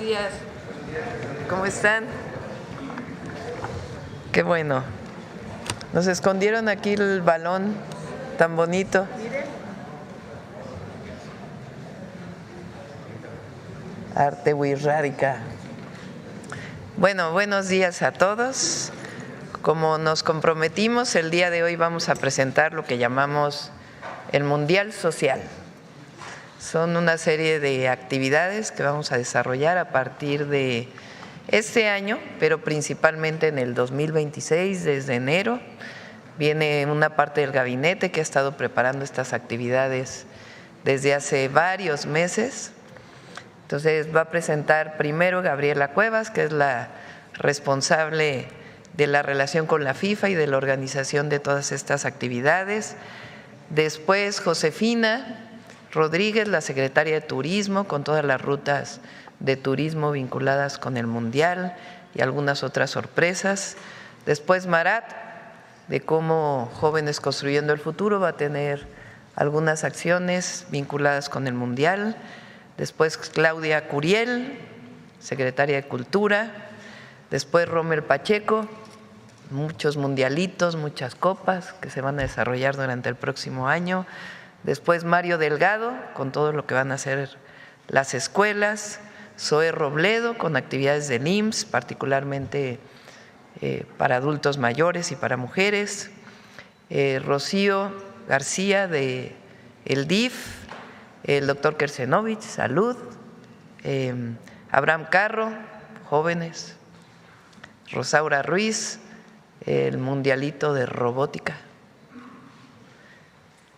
días. ¿Cómo están? Qué bueno. Nos escondieron aquí el balón tan bonito. Arte wixárika. Bueno, buenos días a todos. Como nos comprometimos, el día de hoy vamos a presentar lo que llamamos el Mundial Social. Son una serie de actividades que vamos a desarrollar a partir de este año, pero principalmente en el 2026, desde enero. Viene una parte del gabinete que ha estado preparando estas actividades desde hace varios meses. Entonces va a presentar primero Gabriela Cuevas, que es la responsable de la relación con la FIFA y de la organización de todas estas actividades. Después Josefina Rodríguez, la secretaria de Turismo, con todas las rutas de turismo vinculadas con el Mundial y algunas otras sorpresas. Después Marat, de cómo Jóvenes Construyendo el Futuro va a tener algunas acciones vinculadas con el Mundial. Después Claudia Curiel, secretaria de Cultura. Después Rommel Pacheco, muchos mundialitos, muchas copas que se van a desarrollar durante el próximo año. Después Mario Delgado, con todo lo que van a hacer las escuelas. Zoe Robledo, con actividades del IMSS, particularmente para adultos mayores y para mujeres. Rocío García, de el DIF. El doctor Kersenovich, Salud. Abraham Carro, Jóvenes. Rosaura Ruiz, el Mundialito de Robótica.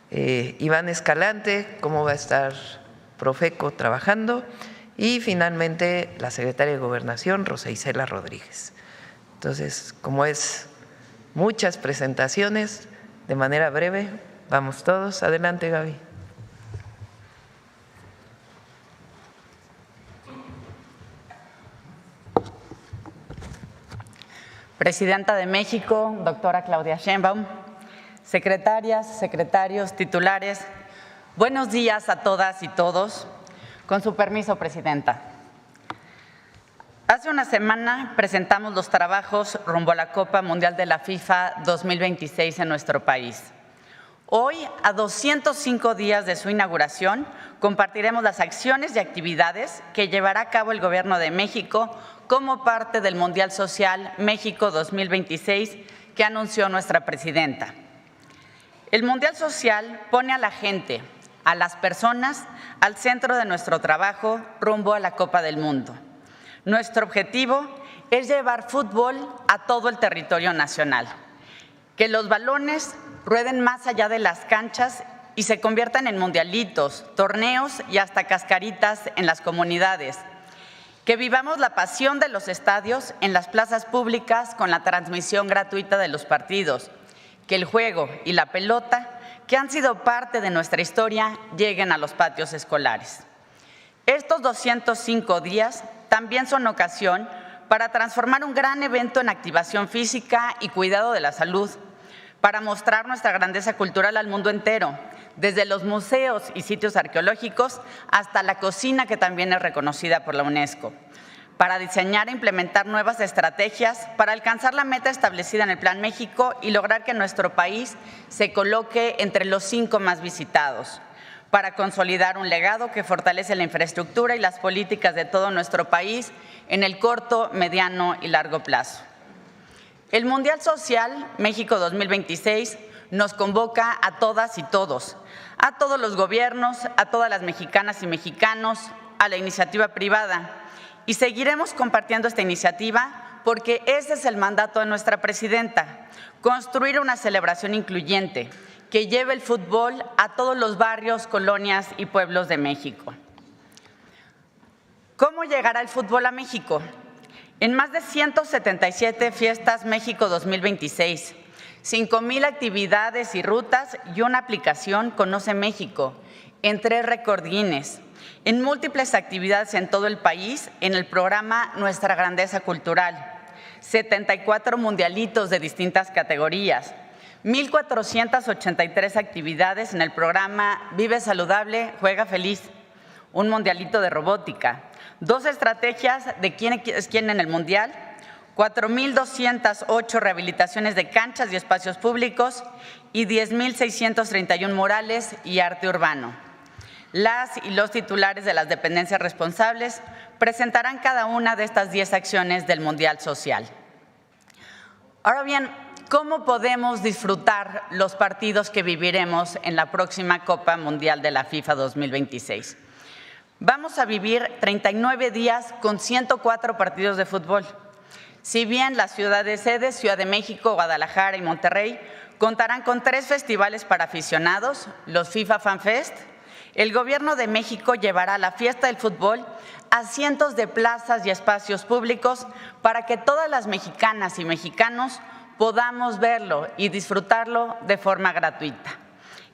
Iván Escalante, cómo va a estar Profeco trabajando, y finalmente la secretaria de Gobernación, Rosa Isela Rodríguez. Entonces, como es muchas presentaciones, de manera breve, vamos todos. Adelante, Gaby. Presidenta de México, doctora Claudia Sheinbaum, secretarias, secretarios, titulares, buenos días a todas y todos. Con su permiso, Presidenta. Hace una semana presentamos los trabajos rumbo a la Copa Mundial de la FIFA 2026 en nuestro país. Hoy, a 205 días de su inauguración, compartiremos las acciones y actividades que llevará a cabo el Gobierno de México como parte del Mundial Social México 2026 que anunció nuestra presidenta. El Mundial Social pone a la gente, a las personas, al centro de nuestro trabajo rumbo a la Copa del Mundo. Nuestro objetivo es llevar fútbol a todo el territorio nacional, que los balones rueden más allá de las canchas y se conviertan en mundialitos, torneos y hasta cascaritas en las comunidades. Que vivamos la pasión de los estadios en las plazas públicas con la transmisión gratuita de los partidos. Que el juego y la pelota, que han sido parte de nuestra historia, lleguen a los patios escolares. Estos 205 días también son ocasión para transformar un gran evento en activación física y cuidado de la salud, para mostrar nuestra grandeza cultural al mundo entero, desde los museos y sitios arqueológicos hasta la cocina, que también es reconocida por la UNESCO, para diseñar e implementar nuevas estrategias para alcanzar la meta establecida en el Plan México y lograr que nuestro país se coloque entre los 5 más visitados, para consolidar un legado que fortalece la infraestructura y las políticas de todo nuestro país en el corto, mediano y largo plazo. El Mundial Social México 2026 nos convoca a todas y todos, a todos los gobiernos, a todas las mexicanas y mexicanos, a la iniciativa privada. Y seguiremos compartiendo esta iniciativa porque ese es el mandato de nuestra presidenta, construir una celebración incluyente que lleve el fútbol a todos los barrios, colonias y pueblos de México. ¿Cómo llegará el fútbol a México? En más de 177 fiestas México 2026, 5,000 actividades y rutas y una aplicación Conoce México, en 3 récord Guinness, en múltiples actividades en todo el país, en el programa Nuestra Grandeza Cultural, 74 mundialitos de distintas categorías, 1,483 actividades en el programa Vive Saludable, Juega Feliz, un mundialito de robótica, 2 estrategias de quién es quién en el Mundial, 4,208 rehabilitaciones de canchas y espacios públicos y 10,631 murales y arte urbano. Las y los titulares de las dependencias responsables presentarán cada una de estas 10 acciones del Mundial Social. Ahora bien, ¿cómo podemos disfrutar los partidos que viviremos en la próxima Copa Mundial de la FIFA 2026? Vamos a vivir 39 días con 104 partidos de fútbol. Si bien las ciudades sedes, Ciudad de México, Guadalajara y Monterrey, contarán con 3 festivales para aficionados, los FIFA Fan Fest, el Gobierno de México llevará la fiesta del fútbol a cientos de plazas y espacios públicos para que todas las mexicanas y mexicanos podamos verlo y disfrutarlo de forma gratuita.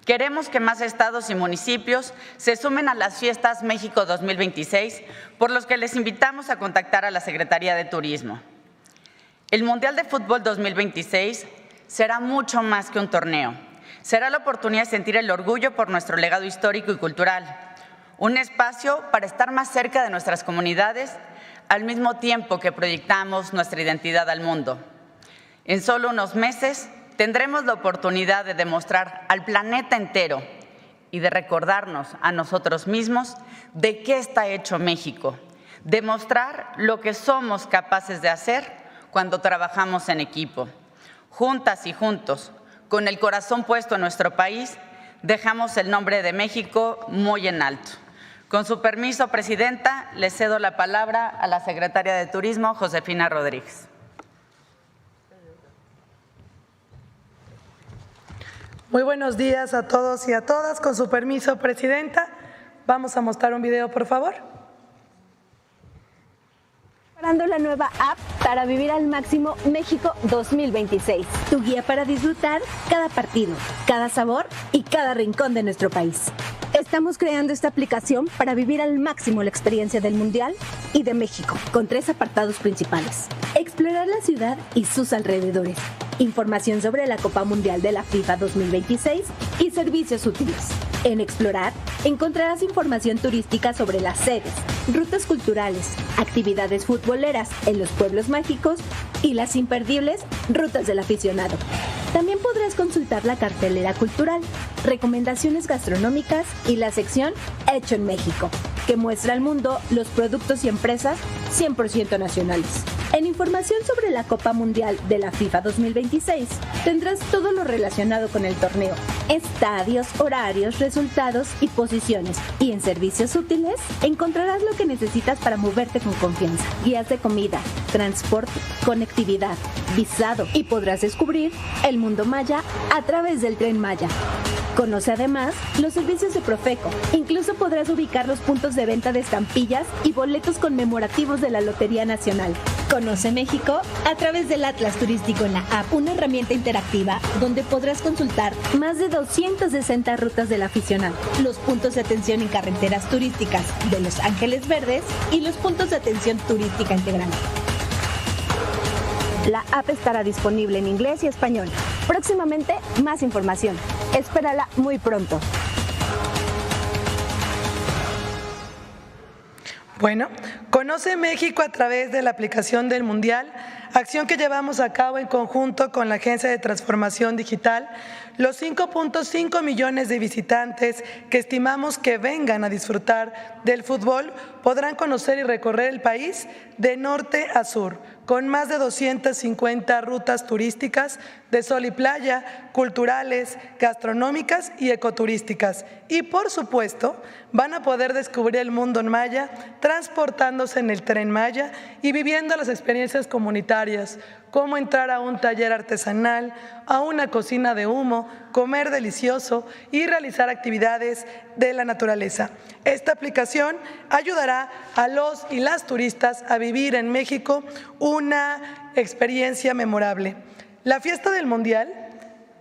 Queremos que más estados y municipios se sumen a las Fiestas México 2026, por los que les invitamos a contactar a la Secretaría de Turismo. El Mundial de Fútbol 2026 será mucho más que un torneo. Será la oportunidad de sentir el orgullo por nuestro legado histórico y cultural, un espacio para estar más cerca de nuestras comunidades, al mismo tiempo que proyectamos nuestra identidad al mundo. En solo unos meses tendremos la oportunidad de demostrar al planeta entero y de recordarnos a nosotros mismos de qué está hecho México, demostrar lo que somos capaces de hacer cuando trabajamos en equipo. Juntas y juntos, con el corazón puesto en nuestro país, dejamos el nombre de México muy en alto. Con su permiso, Presidenta, le cedo la palabra a la Secretaria de Turismo, Josefina Rodríguez. Muy buenos días a todos y a todas. Con su permiso, Presidenta, vamos a mostrar un video, por favor. Preparando la nueva app para vivir al máximo México 2026. Tu guía para disfrutar cada partido, cada sabor y cada rincón de nuestro país. Estamos creando esta aplicación para vivir al máximo la experiencia del Mundial y de México, con 3 apartados principales. Explorar la ciudad y sus alrededores. Información sobre la Copa Mundial de la FIFA 2026 y servicios útiles. En Explorar encontrarás información turística sobre las sedes, rutas culturales, actividades futboleras en los pueblos mágicos y las imperdibles rutas del aficionado. También podrás consultar la cartelera cultural, recomendaciones gastronómicas y la sección Hecho en México, que muestra al mundo los productos y empresas 100% nacionales. En información sobre la Copa Mundial de la FIFA 2026, tendrás todo lo relacionado con el torneo, estadios, horarios, resultados y posiciones. Y en servicios útiles, encontrarás lo que necesitas para moverte con confianza. Guías de comida, transporte, conectividad, visado y podrás descubrir el mundo maya a través del Tren Maya. Conoce además los servicios de Profeco. Incluso podrás ubicar los puntos de venta de estampillas y boletos conmemorativos de la Lotería Nacional. Conoce México a través del Atlas Turístico en la app, una herramienta interactiva donde podrás consultar más de 260 rutas del aficionado, los puntos de atención en carreteras turísticas de Los Ángeles Verdes y los puntos de atención turística integral. La app estará disponible en inglés y español. Próximamente, más información. Espérala muy pronto. Bueno, conoce México a través de la aplicación del Mundial, acción que llevamos a cabo en conjunto con la Agencia de Transformación Digital. Los 5.5 millones de visitantes que estimamos que vengan a disfrutar del fútbol podrán conocer y recorrer el país de norte a sur, con más de 250 rutas turísticas de sol y playa, culturales, gastronómicas y ecoturísticas. Y por supuesto, van a poder descubrir el mundo en maya, transportándose en el Tren Maya y viviendo las experiencias comunitarias, como entrar a un taller artesanal, a una cocina de humo, comer delicioso y realizar actividades de la naturaleza. Esta aplicación ayudará a los y las turistas a vivir en México una experiencia memorable. La fiesta del Mundial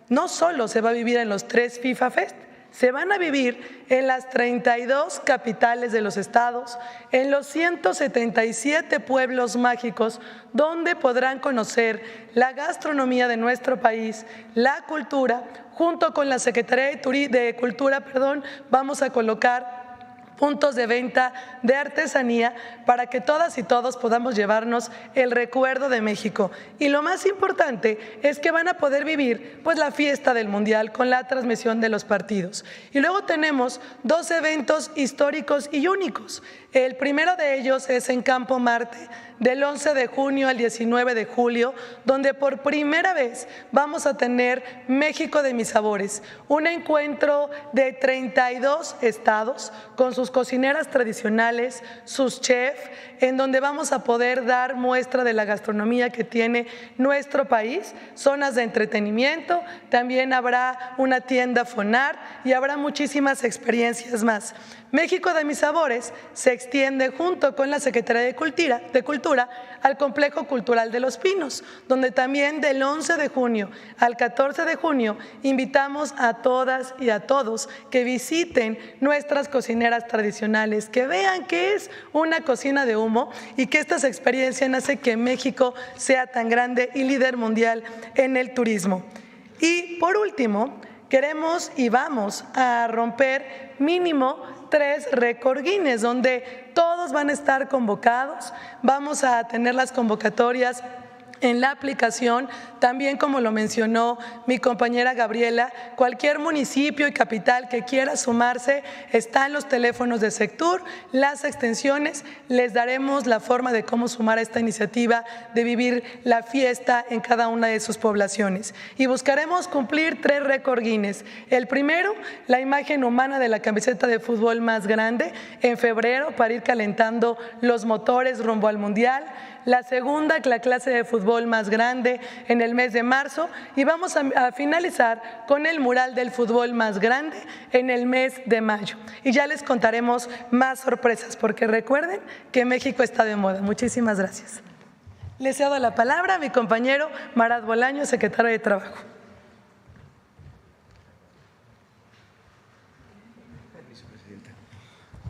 no solo se va a vivir en los 3 FIFA Fest, se van a vivir en las 32 capitales de los estados, en los 177 pueblos mágicos, donde podrán conocer la gastronomía de nuestro país, la cultura. Junto con la Secretaría de Cultura, vamos a colocar puntos de venta de artesanía para que todas y todos podamos llevarnos el recuerdo de México. Y lo más importante es que van a poder vivir pues la fiesta del Mundial con la transmisión de los partidos. Y luego tenemos 2 eventos históricos y únicos. El primero de ellos es en Campo Marte, del 11 de junio al 19 de julio, donde por primera vez vamos a tener México de mis sabores, un encuentro de 32 estados con sus cocineras tradicionales, sus chefs, en donde vamos a poder dar muestra de la gastronomía que tiene nuestro país, zonas de entretenimiento, también habrá una tienda FONAR y habrá muchísimas experiencias más. México de mis sabores se extiende junto con la Secretaría de Cultura al Complejo Cultural de Los Pinos, donde también del 11 de junio al 14 de junio invitamos a todas y a todos que visiten nuestras cocineras tradicionales, que vean qué es una cocina de humo y que estas experiencias hacen que México sea tan grande y líder mundial en el turismo. Y por último, queremos y vamos a romper mínimo 3 récord Guinness, donde todos van a estar convocados. Vamos a tener las convocatorias en la aplicación, también como lo mencionó mi compañera Gabriela, cualquier municipio y capital que quiera sumarse está en los teléfonos de Sectur, las extensiones, les daremos la forma de cómo sumar a esta iniciativa de vivir la fiesta en cada una de sus poblaciones. Y buscaremos cumplir 3 récord Guinness. El primero, la imagen humana de la camiseta de fútbol más grande en febrero para ir calentando los motores rumbo al Mundial. La segunda, la clase de fútbol más grande en el mes de marzo, y vamos a finalizar con el mural del fútbol más grande en el mes de mayo. Y ya les contaremos más sorpresas, porque recuerden que México está de moda. Muchísimas gracias. Le cedo la palabra a mi compañero Marat Bolaño, secretario de Trabajo.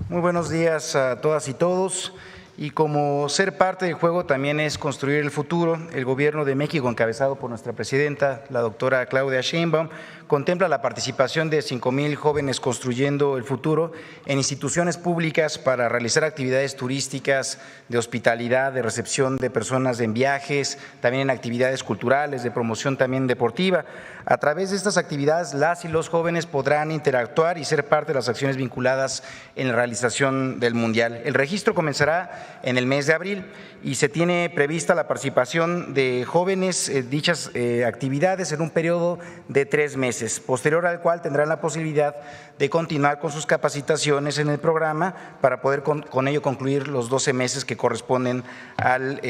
Muy buenos días a todas y todos. Y como ser parte del juego también es construir el futuro, el Gobierno de México, encabezado por nuestra presidenta, la doctora Claudia Sheinbaum, contempla la participación de 5,000 jóvenes construyendo el futuro en instituciones públicas para realizar actividades turísticas, de hospitalidad, de recepción de personas en viajes, también en actividades culturales, de promoción también deportiva. A través de estas actividades, las y los jóvenes podrán interactuar y ser parte de las acciones vinculadas en la realización del Mundial. El registro comenzará en el mes de abril y se tiene prevista la participación de jóvenes en dichas actividades en un periodo de 3 meses, posterior al cual tendrán la posibilidad de continuar con sus capacitaciones en el programa para poder con ello concluir los 12 meses que corresponden al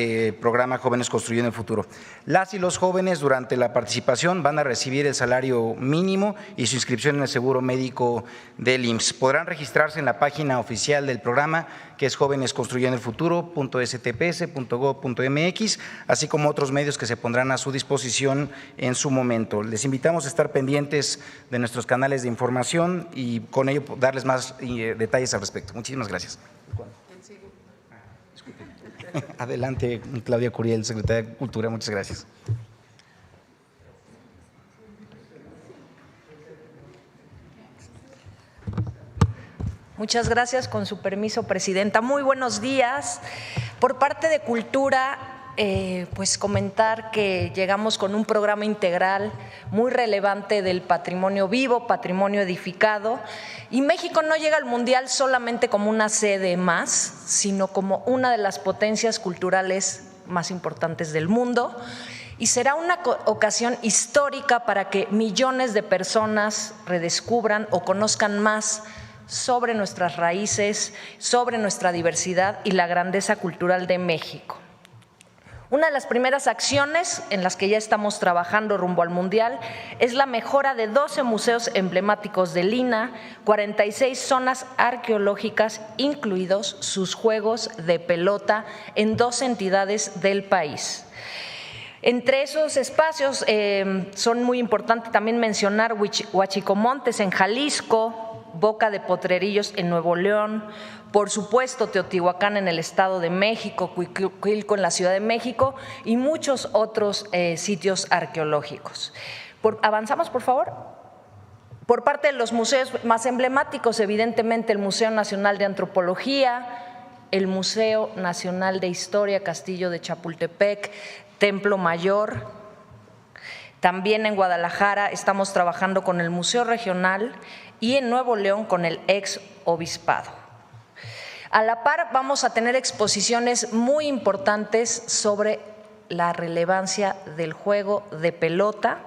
programa Jóvenes Construyendo el Futuro. Las y los jóvenes durante la participación van a recibir el salario mínimo y su inscripción en el seguro médico del IMSS. Podrán registrarse en la página oficial del programa, que es jovenesconstruyendoelfuturo.stps.gov.mx, así como otros medios que se pondrán a su disposición en su momento. Les invitamos a estar pendientes de nuestros canales de información y con ello darles más detalles al respecto. Muchísimas gracias. Adelante, Claudia Curiel, secretaria de Cultura. Muchas gracias. Muchas gracias, con su permiso, presidenta. Muy buenos días. Por parte de Cultura, pues comentar que llegamos con un programa integral muy relevante del patrimonio vivo, patrimonio edificado, y México no llega al Mundial solamente como una sede más, sino como una de las potencias culturales más importantes del mundo, y será una ocasión histórica para que millones de personas redescubran o conozcan más sobre nuestras raíces, sobre nuestra diversidad y la grandeza cultural de México. Una de las primeras acciones en las que ya estamos trabajando rumbo al Mundial es la mejora de 12 museos emblemáticos de Lina, 46 zonas arqueológicas, incluidos sus juegos de pelota en 2 entidades del país. Entre esos espacios son muy importantes también mencionar Huachicomontes en Jalisco, Boca de Potrerillos en Nuevo León, por supuesto Teotihuacán en el Estado de México, Cuicuilco en la Ciudad de México y muchos otros sitios arqueológicos. ¿Avanzamos, por favor? Por parte de los museos más emblemáticos, evidentemente el Museo Nacional de Antropología, el Museo Nacional de Historia, Castillo de Chapultepec, Templo Mayor. También en Guadalajara estamos trabajando con el Museo Regional y en Nuevo León con el ex obispado. A la par vamos a tener exposiciones muy importantes sobre la relevancia del juego de pelota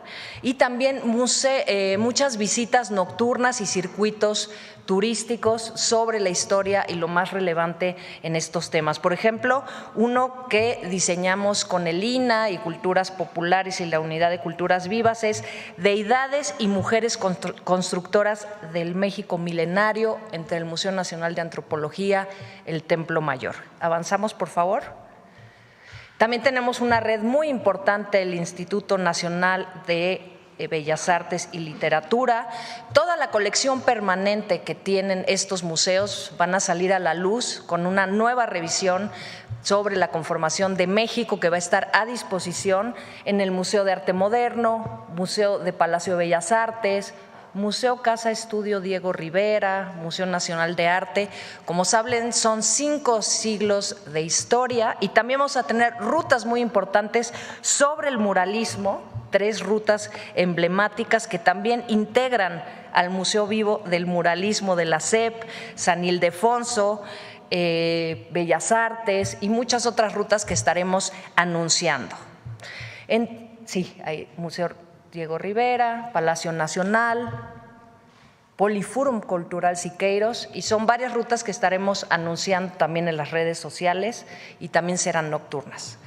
y también muchas visitas nocturnas y circuitos turísticos sobre la historia y lo más relevante en estos temas. Por ejemplo, uno que diseñamos con el INAH y Culturas Populares y la Unidad de Culturas Vivas es Deidades y Mujeres Constructoras del México Milenario, entre el Museo Nacional de Antropología, el Templo Mayor. Avanzamos, por favor. También tenemos una red muy importante, el Instituto Nacional de Bellas Artes y Literatura. Toda la colección permanente que tienen estos museos van a salir a la luz con una nueva revisión sobre la conformación de México que va a estar a disposición en el Museo de Arte Moderno, Museo de Palacio de Bellas Artes, Museo Casa Estudio Diego Rivera, Museo Nacional de Arte. Como saben, son 5 siglos de historia y también vamos a tener rutas muy importantes sobre el muralismo, 3 rutas emblemáticas que también integran al Museo Vivo del Muralismo de la SEP, San Ildefonso, Bellas Artes y muchas otras rutas que estaremos anunciando. Sí, hay Museo Diego Rivera, Palacio Nacional, Poliforum Cultural Siqueiros, y son varias rutas que estaremos anunciando también en las redes sociales y también serán nocturnas.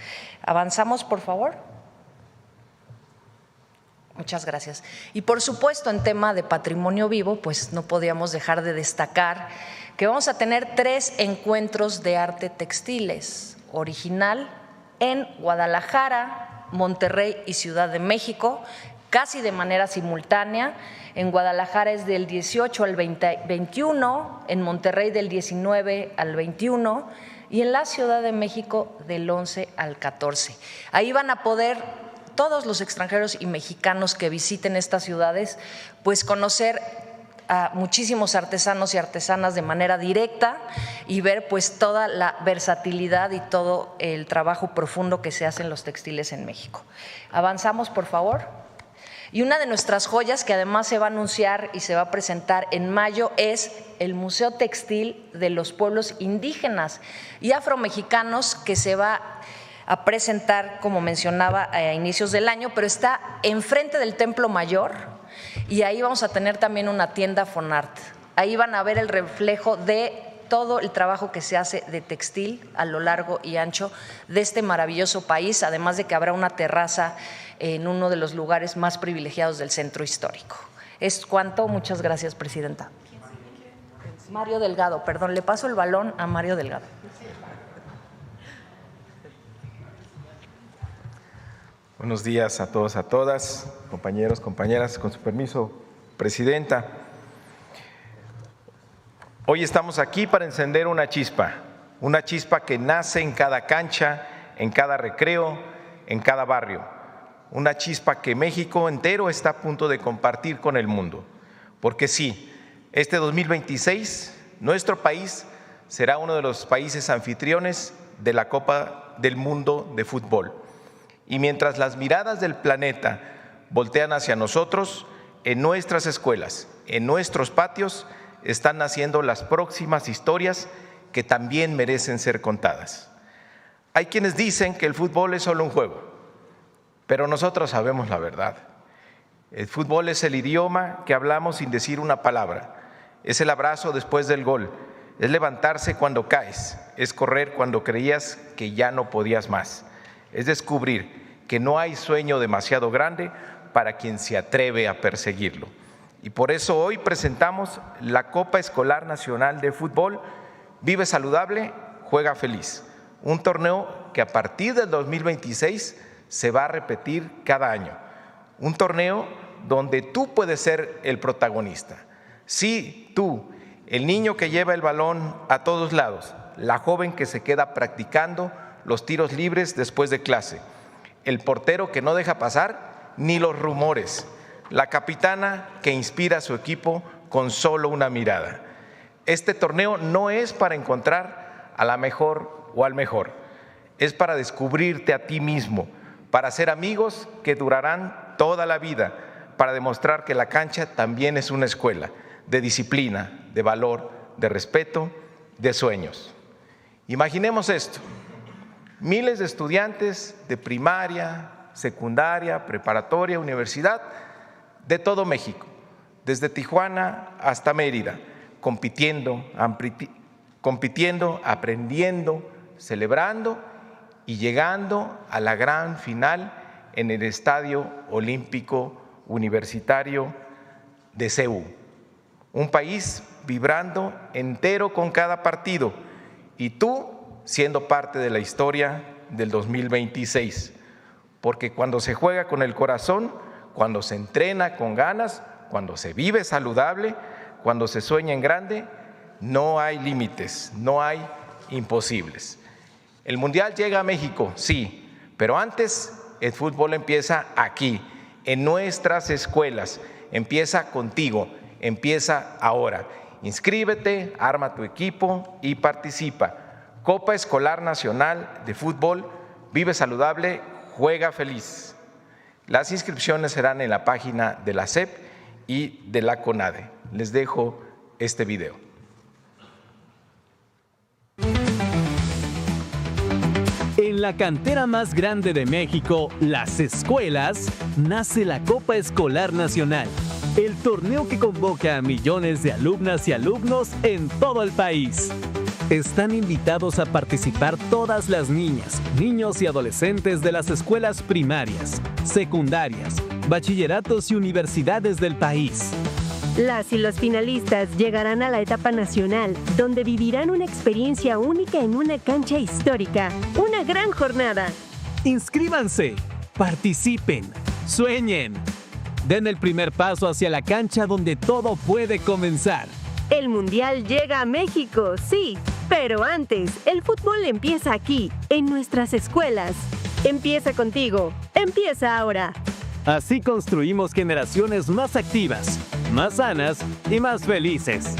Avanzamos, por favor. Muchas gracias. Y por supuesto, en tema de patrimonio vivo, pues no podíamos dejar de destacar que vamos a tener 3 encuentros de arte textiles original en Guadalajara, Monterrey y Ciudad de México, casi de manera simultánea. En Guadalajara es del 18 al 21, en Monterrey del 19 al 21 y en la Ciudad de México del 11 al 14. Ahí van a poder todos los extranjeros y mexicanos que visiten estas ciudades, pues conocer a muchísimos artesanos y artesanas de manera directa y ver pues toda la versatilidad y todo el trabajo profundo que se hace en los textiles en México. Avanzamos, por favor. Y una de nuestras joyas que además se va a anunciar y se va a presentar en mayo es el Museo Textil de los Pueblos Indígenas y Afromexicanos, que se va a presentar, como mencionaba, a inicios del año, pero está enfrente del Templo Mayor y ahí vamos a tener también una tienda Fonart. Ahí van a ver el reflejo de todo el trabajo que se hace de textil a lo largo y ancho de este maravilloso país, además de que habrá una terraza en uno de los lugares más privilegiados del centro histórico. Es cuanto. Muchas gracias, Presidenta. Mario Delgado, perdón, le paso el balón a Mario Delgado. Buenos días a todos, a todas, compañeros, compañeras, con su permiso, Presidenta. Hoy estamos aquí para encender una chispa que nace en cada cancha, en cada recreo, en cada barrio, una chispa que México entero está a punto de compartir con el mundo. Porque sí, este 2026, nuestro país será uno de los países anfitriones de la Copa del Mundo de Fútbol. Y mientras las miradas del planeta voltean hacia nosotros, en nuestras escuelas, en nuestros patios, están naciendo las próximas historias que también merecen ser contadas. Hay quienes dicen que el fútbol es solo un juego, pero nosotros sabemos la verdad. El fútbol es el idioma que hablamos sin decir una palabra, es el abrazo después del gol, es levantarse cuando caes, es correr cuando creías que ya no podías más, es descubrir que no hay sueño demasiado grande para quien se atreve a perseguirlo. Y por eso hoy presentamos la Copa Escolar Nacional de Fútbol Vive Saludable, Juega Feliz, un torneo que a partir del 2026 se va a repetir cada año, un torneo donde tú puedes ser el protagonista. Sí, tú, el niño que lleva el balón a todos lados, la joven que se queda practicando los tiros libres después de clase, el portero que no deja pasar ni los rumores, la capitana que inspira a su equipo con solo una mirada. Este torneo no es para encontrar a la mejor o al mejor, es para descubrirte a ti mismo, para hacer amigos que durarán toda la vida, para demostrar que la cancha también es una escuela de disciplina, de valor, de respeto, de sueños. Imaginemos esto: miles de estudiantes de primaria, secundaria, preparatoria, universidad, de todo México, desde Tijuana hasta Mérida, compitiendo, aprendiendo, celebrando y llegando a la gran final en el Estadio Olímpico Universitario de CEU. Un país vibrando entero con cada partido y tú siendo parte de la historia del 2026. Porque cuando se juega con el corazón, cuando se entrena con ganas, cuando se vive saludable, cuando se sueña en grande, no hay límites, no hay imposibles. El Mundial llega a México, sí, pero antes el fútbol empieza aquí, en nuestras escuelas, empieza contigo, empieza ahora. Inscríbete, arma tu equipo y participa. Copa Escolar Nacional de Fútbol, vive saludable, juega feliz. Las inscripciones serán en la página de la SEP y de la CONADE. Les dejo este video. En la cantera más grande de México, las escuelas, nace la Copa Escolar Nacional, el torneo que convoca a millones de alumnas y alumnos en todo el país. Están invitados a participar todas las niñas, niños y adolescentes de las escuelas primarias, secundarias, bachilleratos y universidades del país. Las y los finalistas llegarán a la etapa nacional, donde vivirán una experiencia única en una cancha histórica. Una gran jornada. Inscríbanse, participen, sueñen. Den el primer paso hacia la cancha donde todo puede comenzar. El Mundial llega a México, sí, pero antes, el fútbol empieza aquí, en nuestras escuelas. Empieza contigo, empieza ahora. Así construimos generaciones más activas, más sanas y más felices.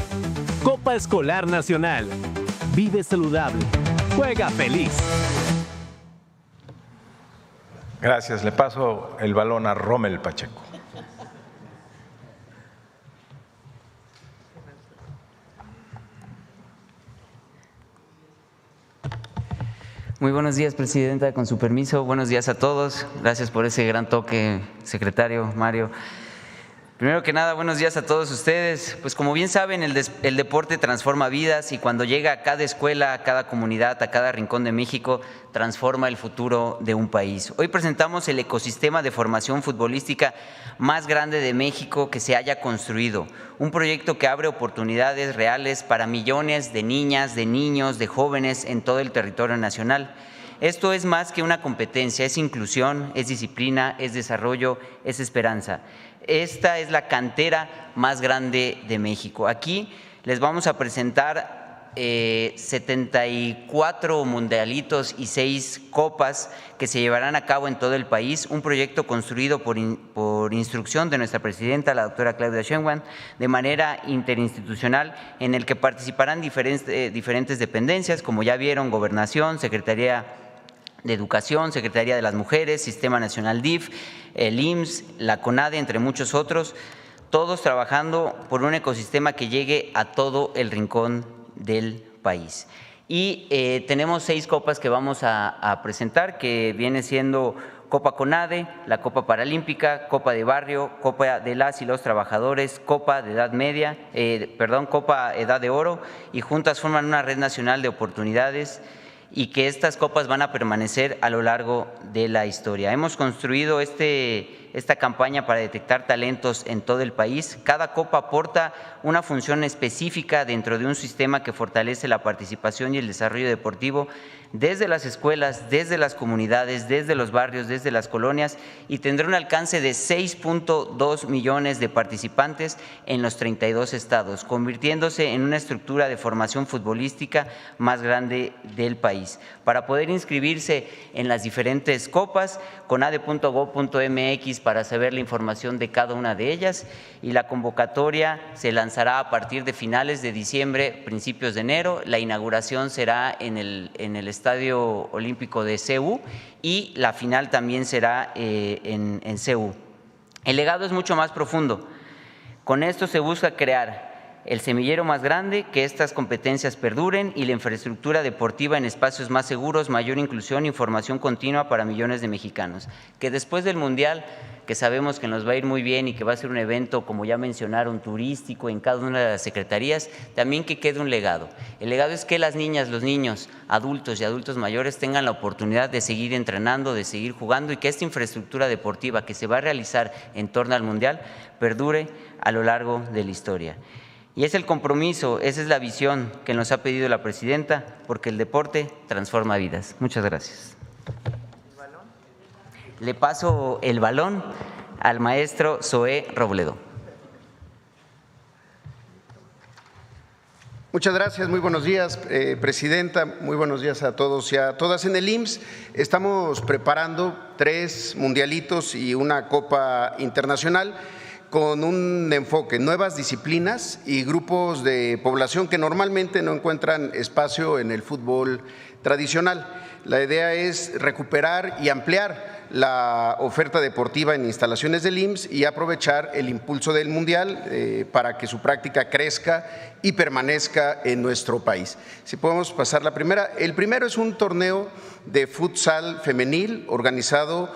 Copa Escolar Nacional. Vive saludable. Juega feliz. Gracias. Le paso el balón a Rommel Pacheco. Muy buenos días, Presidenta, con su permiso. Buenos días a todos. Gracias por ese gran toque, secretario Mario. Primero que nada, buenos días a todos ustedes. Pues como bien saben, el deporte transforma vidas y cuando llega a cada escuela, a cada comunidad, a cada rincón de México, transforma el futuro de un país. Hoy presentamos el ecosistema de formación futbolística más grande de México que se haya construido. Un proyecto que abre oportunidades reales para millones de niñas, de niños, de jóvenes en todo el territorio nacional. Esto es más que una competencia, es inclusión, es disciplina, es desarrollo, es esperanza. Esta es la cantera más grande de México. Aquí les vamos a presentar 74 mundialitos y 6 copas que se llevarán a cabo en todo el país, un proyecto construido por instrucción de nuestra presidenta, la doctora Claudia Sheinbaum, de manera interinstitucional, en el que participarán diferentes dependencias, como ya vieron, Gobernación, Secretaría de Educación, Secretaría de las Mujeres, Sistema Nacional DIF, el IMSS, la CONADE, entre muchos otros, todos trabajando por un ecosistema que llegue a todo el rincón del país. Y tenemos 6 copas que vamos a presentar, que viene siendo Copa CONADE, la Copa Paralímpica, Copa de Barrio, Copa de las y los Trabajadores, Copa de Edad Media, Copa Edad de Oro, y juntas forman una red nacional de oportunidades y que estas copas van a permanecer a lo largo de la historia. Hemos construido esta campaña para detectar talentos en todo el país. Cada copa aporta una función específica dentro de un sistema que fortalece la participación y el desarrollo deportivo desde las escuelas, desde las comunidades, desde los barrios, desde las colonias, y tendrá un alcance de 6.2 millones de participantes en los 32 estados, convirtiéndose en una estructura de formación futbolística más grande del país. Para poder inscribirse en las diferentes copas, conade.gov.mx MX para saber la información de cada una de ellas, y la convocatoria se lanzará a partir de finales de diciembre, principios de enero. La inauguración será en el Estadio Olímpico de CEU y la final también será en CEU. El legado es mucho más profundo. Con esto se busca crear el semillero más grande, que estas competencias perduren, y la infraestructura deportiva en espacios más seguros, mayor inclusión y formación continua para millones de mexicanos. Que después del Mundial, que sabemos que nos va a ir muy bien y que va a ser un evento, como ya mencionaron, turístico en cada una de las secretarías, también que quede un legado. El legado es que las niñas, los niños, adultos y adultos mayores tengan la oportunidad de seguir entrenando, de seguir jugando, y que esta infraestructura deportiva que se va a realizar en torno al Mundial perdure a lo largo de la historia. Y es el compromiso, esa es la visión que nos ha pedido la presidenta, porque el deporte transforma vidas. Muchas gracias. Le paso el balón al maestro Zoé Robledo. Muchas gracias, muy buenos días, presidenta, muy buenos días a todos y a todas. En el IMSS estamos preparando 3 mundialitos y una Copa Internacional, con un enfoque, nuevas disciplinas y grupos de población que normalmente no encuentran espacio en el fútbol tradicional. La idea es recuperar y ampliar la oferta deportiva en instalaciones del IMSS y aprovechar el impulso del Mundial para que su práctica crezca y permanezca en nuestro país. Si podemos pasar la primera. El primero es un torneo de futsal femenil organizado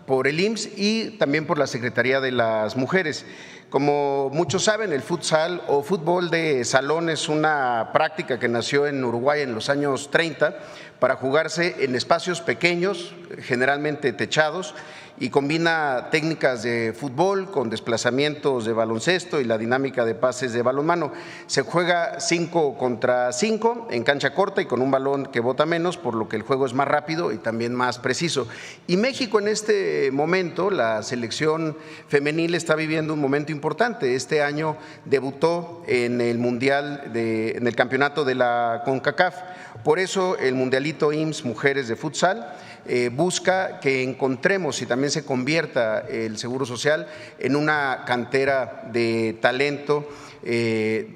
por el IMSS y también por la Secretaría de las Mujeres. Como muchos saben, el futsal o fútbol de salón es una práctica que nació en Uruguay en los años 30 para jugarse en espacios pequeños, generalmente techados, y combina técnicas de fútbol con desplazamientos de baloncesto y la dinámica de pases de balonmano. Se juega 5 contra 5 en cancha corta y con un balón que bota menos, por lo que el juego es más rápido y también más preciso. Y México en este momento, la selección femenil está viviendo un momento importante. Este año debutó en el Mundial, en el campeonato de la CONCACAF. Por eso el Mundialito IMSS Mujeres de Futsal busca que encontremos y también se convierta el Seguro Social en una cantera de talento,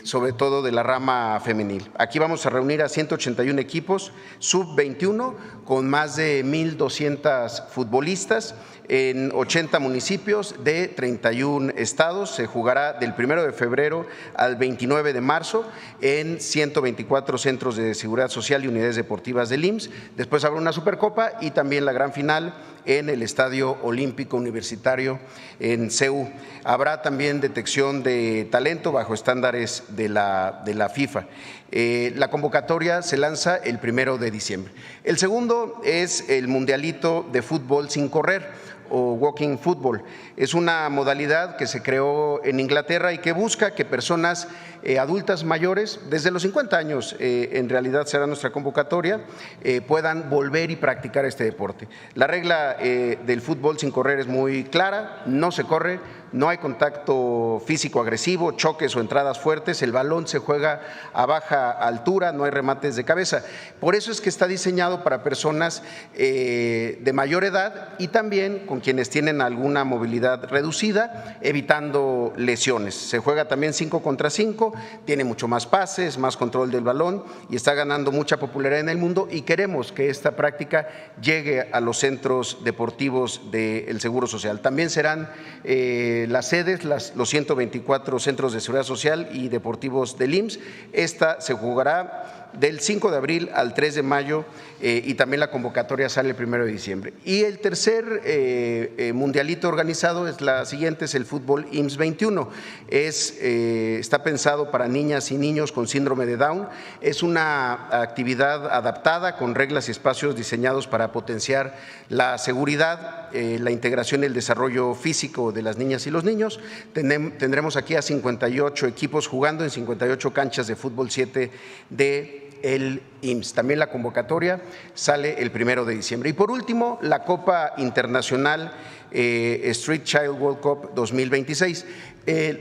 sobre todo de la rama femenil. Aquí vamos a reunir a 181 equipos sub-21 con más de 1,200 futbolistas en 80 municipios de 31 estados. Se jugará del 1 de febrero al 29 de marzo en 124 centros de seguridad social y unidades deportivas del IMSS. Después habrá una Supercopa y también la gran final en el Estadio Olímpico Universitario en CEU. Habrá también detección de talento bajo estándares de la FIFA. La convocatoria se lanza el 1 de diciembre. El segundo es el Mundialito de Fútbol sin correr, o walking football. Es una modalidad que se creó en Inglaterra y que busca que personas adultas mayores, desde los 50 años, en realidad será nuestra convocatoria, puedan volver y practicar este deporte. La regla del fútbol sin correr es muy clara: no se corre, no hay contacto físico agresivo, choques o entradas fuertes, el balón se juega a baja altura, no hay remates de cabeza. Por eso es que está diseñado para personas de mayor edad y también con quienes tienen alguna movilidad reducida, evitando lesiones. Se juega también 5 contra 5, tiene mucho más pases, más control del balón y está ganando mucha popularidad en el mundo, y queremos que esta práctica llegue a los centros deportivos del Seguro Social. También serán las sedes, los 124 centros de seguridad social y deportivos del IMSS. Esta se jugará del 5 de abril al 3 de mayo y también la convocatoria sale el 1 de diciembre. Y el tercer mundialito organizado es la siguiente, es el fútbol IMSS 21. Está pensado para niñas y niños con síndrome de Down. Es una actividad adaptada con reglas y espacios diseñados para potenciar la seguridad, la integración y el desarrollo físico de las niñas y los niños. Tendremos aquí a 58 equipos jugando en 58 canchas de fútbol 7 de el IMSS. También la convocatoria sale el 1 de diciembre. Y por último, la Copa Internacional Street Child World Cup 2026.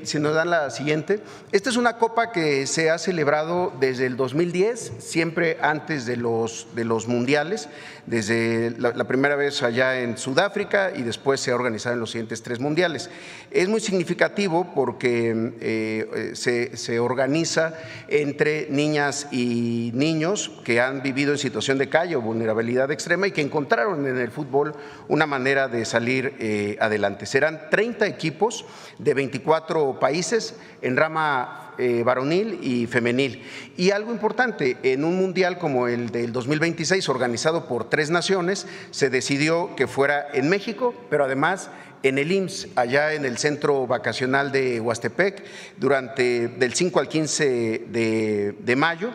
Si nos dan la siguiente. Esta es una copa que se ha celebrado desde el 2010, siempre antes de los mundiales, desde la primera vez allá en Sudáfrica y después se ha organizado en los siguientes 3 mundiales. Es muy significativo porque se organiza entre niñas y niños que han vivido en situación de calle o vulnerabilidad extrema y que encontraron en el fútbol una manera de salir adelante. Serán 30 equipos de 24 países en rama varonil y femenil. Y algo importante, en un mundial como el del 2026, organizado por 3 naciones, se decidió que fuera en México, pero además en el IMSS, allá en el centro vacacional de Huastepec, del 5 al 15 de mayo.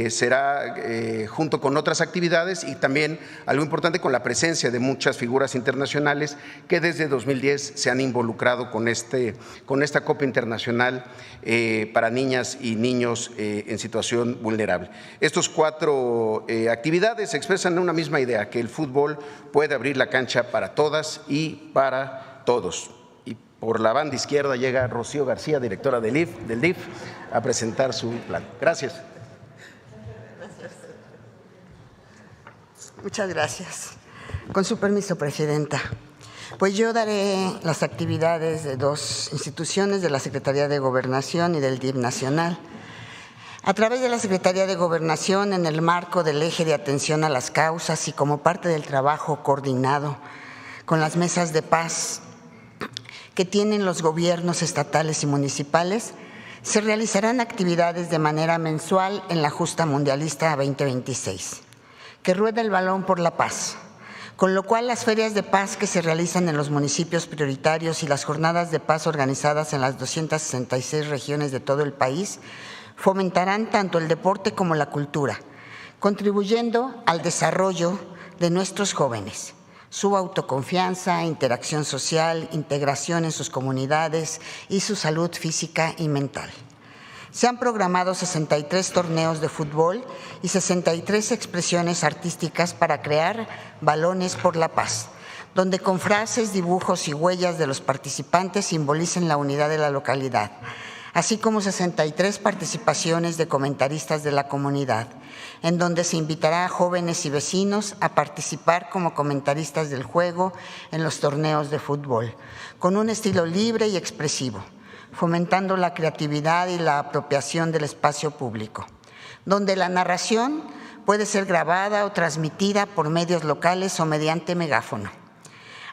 Será junto con otras actividades y también algo importante con la presencia de muchas figuras internacionales que desde 2010 se han involucrado con esta Copa Internacional para niñas y niños en situación vulnerable. Estos 4 actividades expresan una misma idea, que el fútbol puede abrir la cancha para todas y para todos. Y por la banda izquierda llega Rocío García, directora del DIF, a presentar su plan. Gracias. Muchas gracias. Con su permiso, Presidenta. Pues yo daré las actividades de 2 instituciones, de la Secretaría de Gobernación y del DIF nacional. A través de la Secretaría de Gobernación, en el marco del eje de atención a las causas y como parte del trabajo coordinado con las mesas de paz que tienen los gobiernos estatales y municipales, se realizarán actividades de manera mensual en la Justa Mundialista 2026. Que rueda el balón por la paz, con lo cual las ferias de paz que se realizan en los municipios prioritarios y las jornadas de paz organizadas en las 266 regiones de todo el país fomentarán tanto el deporte como la cultura, contribuyendo al desarrollo de nuestros jóvenes, su autoconfianza, interacción social, integración en sus comunidades y su salud física y mental. Se han programado 63 torneos de fútbol y 63 expresiones artísticas para crear balones por la paz, donde con frases, dibujos y huellas de los participantes simbolicen la unidad de la localidad, así como 63 participaciones de comentaristas de la comunidad, en donde se invitará a jóvenes y vecinos a participar como comentaristas del juego en los torneos de fútbol, con un estilo libre y expresivo, fomentando la creatividad y la apropiación del espacio público, donde la narración puede ser grabada o transmitida por medios locales o mediante megáfono.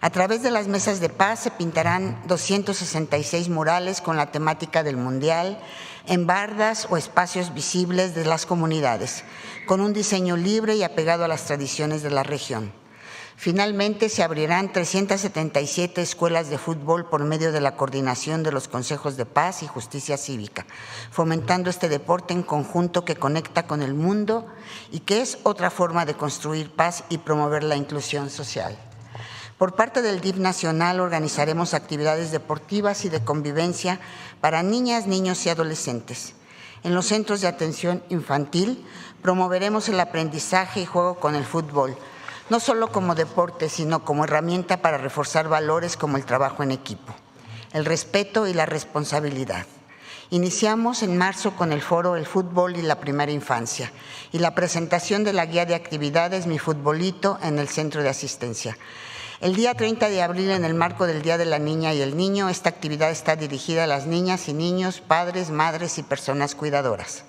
A través de las mesas de paz se pintarán 266 murales con la temática del Mundial en bardas o espacios visibles de las comunidades, con un diseño libre y apegado a las tradiciones de la región. Finalmente, se abrirán 377 escuelas de fútbol por medio de la coordinación de los consejos de paz y justicia cívica, fomentando este deporte en conjunto que conecta con el mundo y que es otra forma de construir paz y promover la inclusión social. Por parte del DIF nacional organizaremos actividades deportivas y de convivencia para niñas, niños y adolescentes. En los centros de atención infantil promoveremos el aprendizaje y juego con el fútbol, no solo como deporte, sino como herramienta para reforzar valores como el trabajo en equipo, el respeto y la responsabilidad. Iniciamos en marzo con el foro El Fútbol y la Primera Infancia y la presentación de la guía de actividades Mi Futbolito en el centro de asistencia. El día 30 de abril, en el marco del Día de la Niña y el Niño, esta actividad está dirigida a las niñas y niños, padres, madres y personas cuidadoras.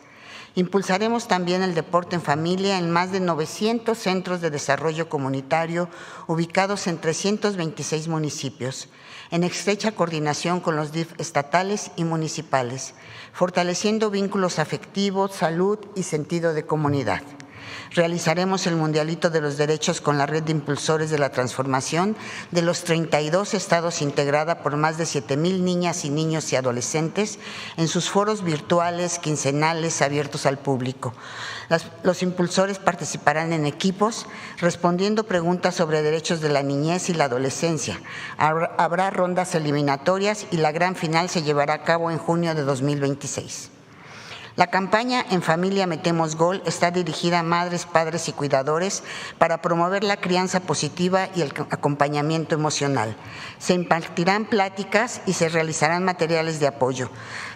Impulsaremos también el deporte en familia en más de 900 centros de desarrollo comunitario ubicados en 326 municipios, en estrecha coordinación con los DIF estatales y municipales, fortaleciendo vínculos afectivos, salud y sentido de comunidad. Realizaremos el Mundialito de los Derechos con la red de impulsores de la transformación de los 32 estados, integrada por más de 7,000 niñas y niños y adolescentes en sus foros virtuales, quincenales, abiertos al público. Los impulsores participarán en equipos respondiendo preguntas sobre derechos de la niñez y la adolescencia. Habrá rondas eliminatorias y la gran final se llevará a cabo en junio de 2026. La campaña En Familia Metemos Gol está dirigida a madres, padres y cuidadores para promover la crianza positiva y el acompañamiento emocional. Se impartirán pláticas y se realizarán materiales de apoyo.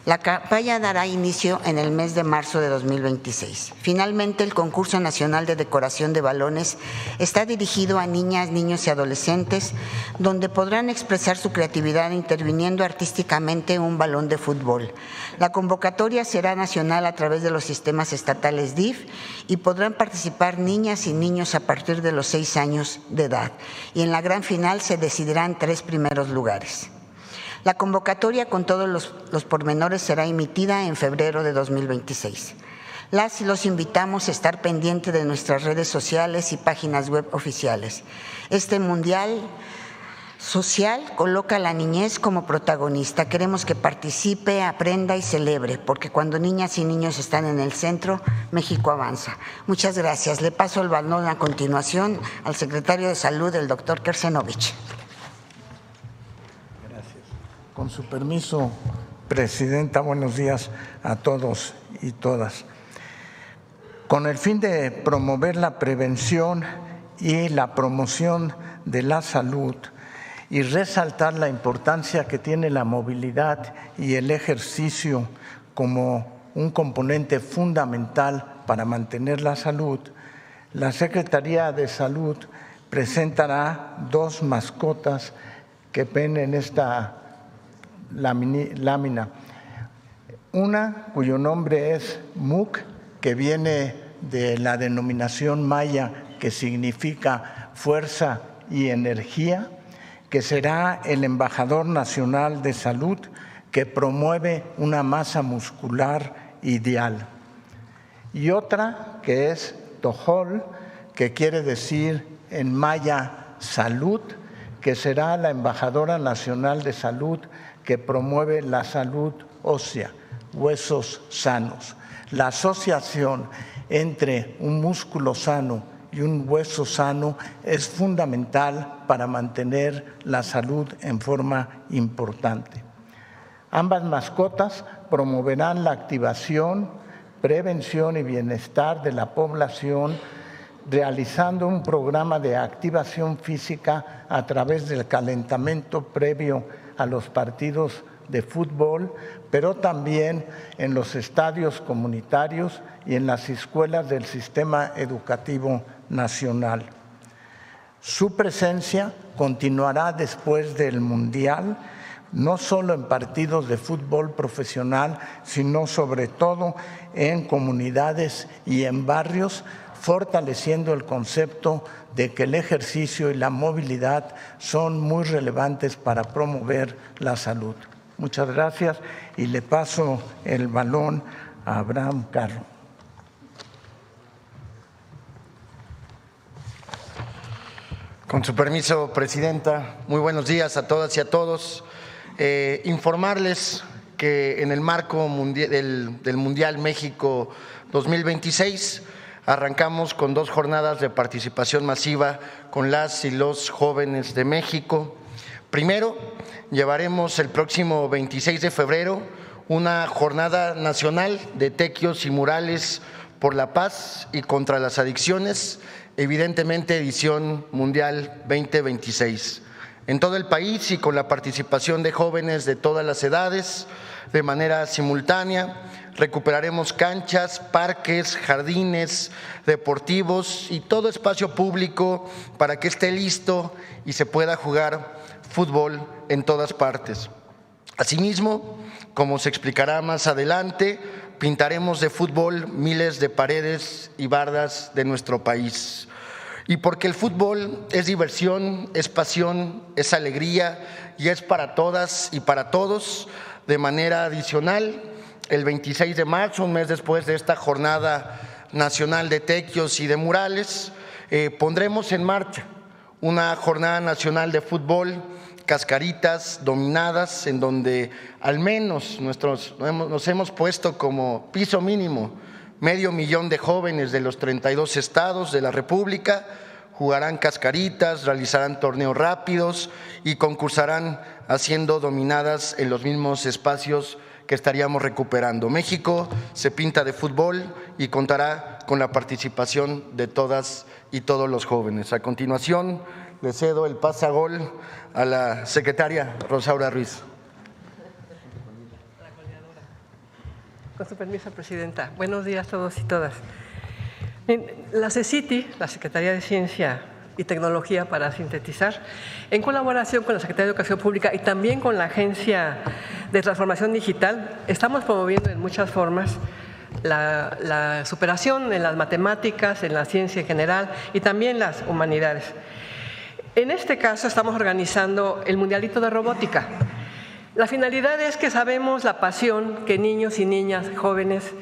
La campaña dará inicio en el mes de marzo de 2026. Finalmente, el Concurso Nacional de Decoración de Balones está dirigido a niñas, niños y adolescentes, donde podrán expresar su creatividad interviniendo artísticamente un balón de fútbol. La convocatoria será nacional a través de los sistemas estatales DIF y podrán participar niñas y niños a partir de los 6 años de edad. Y en la gran final se decidirán 3 primeros lugares. La convocatoria con todos los pormenores será emitida en febrero de 2026. Las y los invitamos a estar pendientes de nuestras redes sociales y páginas web oficiales. Este Mundial Social coloca a la niñez como protagonista. Queremos que participe, aprenda y celebre, porque cuando niñas y niños están en el centro, México avanza. Muchas gracias. Le paso el balón a continuación al secretario de Salud, el doctor Kersenovich. Con su permiso, Presidenta, buenos días a todos y todas. Con el fin de promover la prevención y la promoción de la salud y resaltar la importancia que tiene la movilidad y el ejercicio como un componente fundamental para mantener la salud, la Secretaría de Salud presentará 2 mascotas que ven en esta lámina. Una cuyo nombre es Muc, que viene de la denominación maya que significa fuerza y energía, que será el embajador nacional de salud que promueve una masa muscular ideal. Y otra que es Tojol, que quiere decir en maya salud, que será la embajadora nacional de salud que promueve la salud ósea, huesos sanos. La asociación entre un músculo sano y un hueso sano es fundamental para mantener la salud en forma importante. Ambas mascotas promoverán la activación, prevención y bienestar de la población, realizando un programa de activación física a través del calentamiento previo a los partidos de fútbol, pero también en los estadios comunitarios y en las escuelas del sistema educativo nacional. Su presencia continuará después del Mundial, no solo en partidos de fútbol profesional, sino sobre todo en comunidades y en barrios, fortaleciendo el concepto de que el ejercicio y la movilidad son muy relevantes para promover la salud. Muchas gracias y le paso el balón a Abraham Carro. Con su permiso, Presidenta, muy buenos días a todas y a todos. Informarles que en el marco del Mundial México 2026 arrancamos con 2 jornadas de participación masiva con las y los jóvenes de México. Primero, llevaremos el próximo 26 de febrero una jornada nacional de tequios y murales por la paz y contra las adicciones, evidentemente edición Mundial 2026. En todo el país y con la participación de jóvenes de todas las edades, de manera simultánea, recuperaremos canchas, parques, jardines deportivos y todo espacio público para que esté listo y se pueda jugar fútbol en todas partes. Asimismo, como se explicará más adelante, pintaremos de fútbol miles de paredes y bardas de nuestro país. Y porque el fútbol es diversión, es pasión, es alegría y es para todas y para todos, de manera adicional, el 26 de marzo, un mes después de esta jornada nacional de tequios y de murales, pondremos en marcha una jornada nacional de fútbol, cascaritas dominadas, en donde al menos nos hemos puesto como piso mínimo 500,000 de jóvenes de los 32 estados de la República jugarán cascaritas, realizarán torneos rápidos y concursarán haciendo dominadas en los mismos espacios que estaríamos recuperando. México se pinta de fútbol y contará con la participación de todas y todos los jóvenes. A continuación, le cedo el pase a gol a la secretaria Rosaura Ruiz. Con su permiso, Presidenta. Buenos días a todos y todas. La CECITI, la Secretaría de Ciencia y Tecnología, para sintetizar, en colaboración con la Secretaría de Educación Pública y también con la Agencia de Transformación Digital, estamos promoviendo en muchas formas la superación en las matemáticas, en la ciencia en general y también las humanidades. En este caso estamos organizando el Mundialito de Robótica. La finalidad es que sabemos la pasión que niños y niñas jóvenes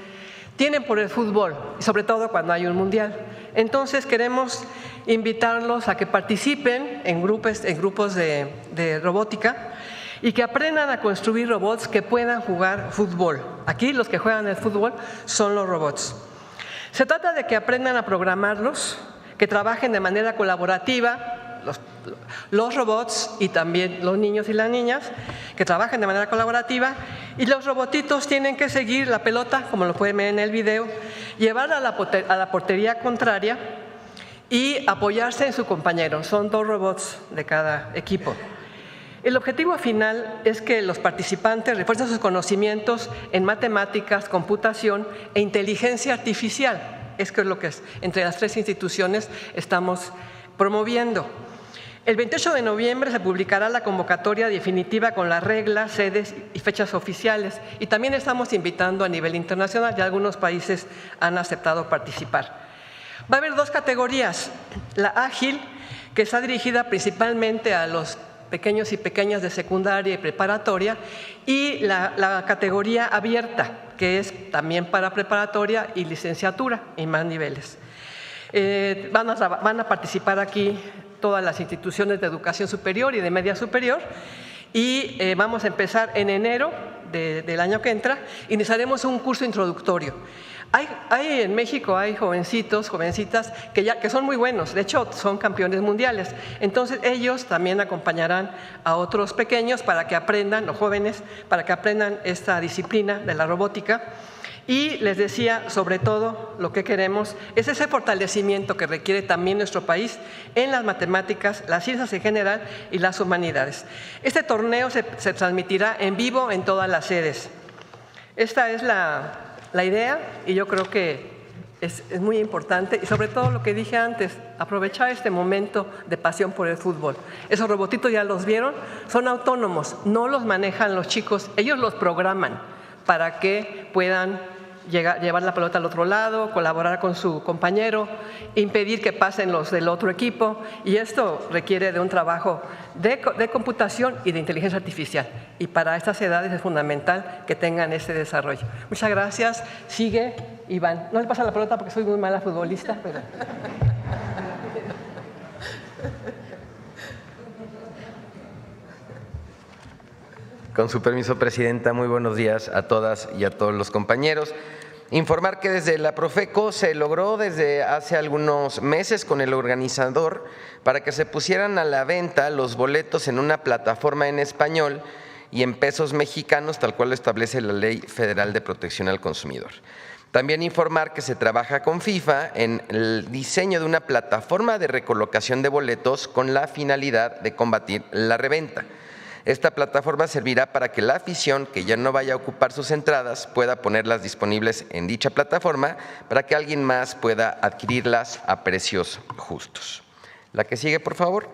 tienen por el fútbol, sobre todo cuando hay un mundial. Entonces queremos invitarlos a que participen en grupos de robótica y que aprendan a construir robots que puedan jugar fútbol. Aquí los que juegan el fútbol son los robots. Se trata de que aprendan a programarlos, que trabajen de manera colaborativa, los robots y también los niños y las niñas, que trabajen de manera colaborativa, y los robotitos tienen que seguir la pelota, como lo pueden ver en el video, llevarla a la portería contraria y apoyarse en su compañero. Son 2 robots de cada equipo. El objetivo final es que los participantes refuercen sus conocimientos en matemáticas, computación e inteligencia artificial. Es lo que entre las 3 instituciones estamos promoviendo. El 28 de noviembre se publicará la convocatoria definitiva con las reglas, sedes y fechas oficiales, y también estamos invitando a nivel internacional, ya algunos países han aceptado participar. Va a haber 2 categorías: la ágil, que está dirigida principalmente a los pequeños y pequeñas de secundaria y preparatoria, y la categoría abierta, que es también para preparatoria y licenciatura y más niveles. Van a participar aquí todas las instituciones de educación superior y de media superior, y vamos a empezar en enero del año que entra. Iniciaremos un curso introductorio. En México hay jovencitos, jovencitas que son muy buenos, de hecho son campeones mundiales. Entonces ellos también acompañarán a otros pequeños para que aprendan, los jóvenes, para que aprendan esta disciplina de la robótica. Y les decía, sobre todo, lo que queremos es ese fortalecimiento que requiere también nuestro país en las matemáticas, las ciencias en general y las humanidades. Este torneo se transmitirá en vivo en todas las sedes. Esta es la idea, y yo creo que es muy importante, y sobre todo lo que dije antes, aprovechar este momento de pasión por el fútbol. Esos robotitos ya los vieron, son autónomos, no los manejan los chicos, ellos los programan para que puedan llevar la pelota al otro lado, colaborar con su compañero, impedir que pasen los del otro equipo, y esto requiere de un trabajo de computación y de inteligencia artificial, y para estas edades es fundamental que tengan este desarrollo. Muchas gracias. Sigue Iván. No le pasa la pelota porque soy muy mala futbolista, pero... Con su permiso, Presidenta, muy buenos días a todas y a todos los compañeros. Informar que desde la Profeco se logró desde hace algunos meses con el organizador para que se pusieran a la venta los boletos en una plataforma en español y en pesos mexicanos, tal cual lo establece la Ley Federal de Protección al Consumidor. También informar que se trabaja con FIFA en el diseño de una plataforma de recolocación de boletos con la finalidad de combatir la reventa. Esta plataforma servirá para que la afición que ya no vaya a ocupar sus entradas pueda ponerlas disponibles en dicha plataforma para que alguien más pueda adquirirlas a precios justos. La que sigue, por favor.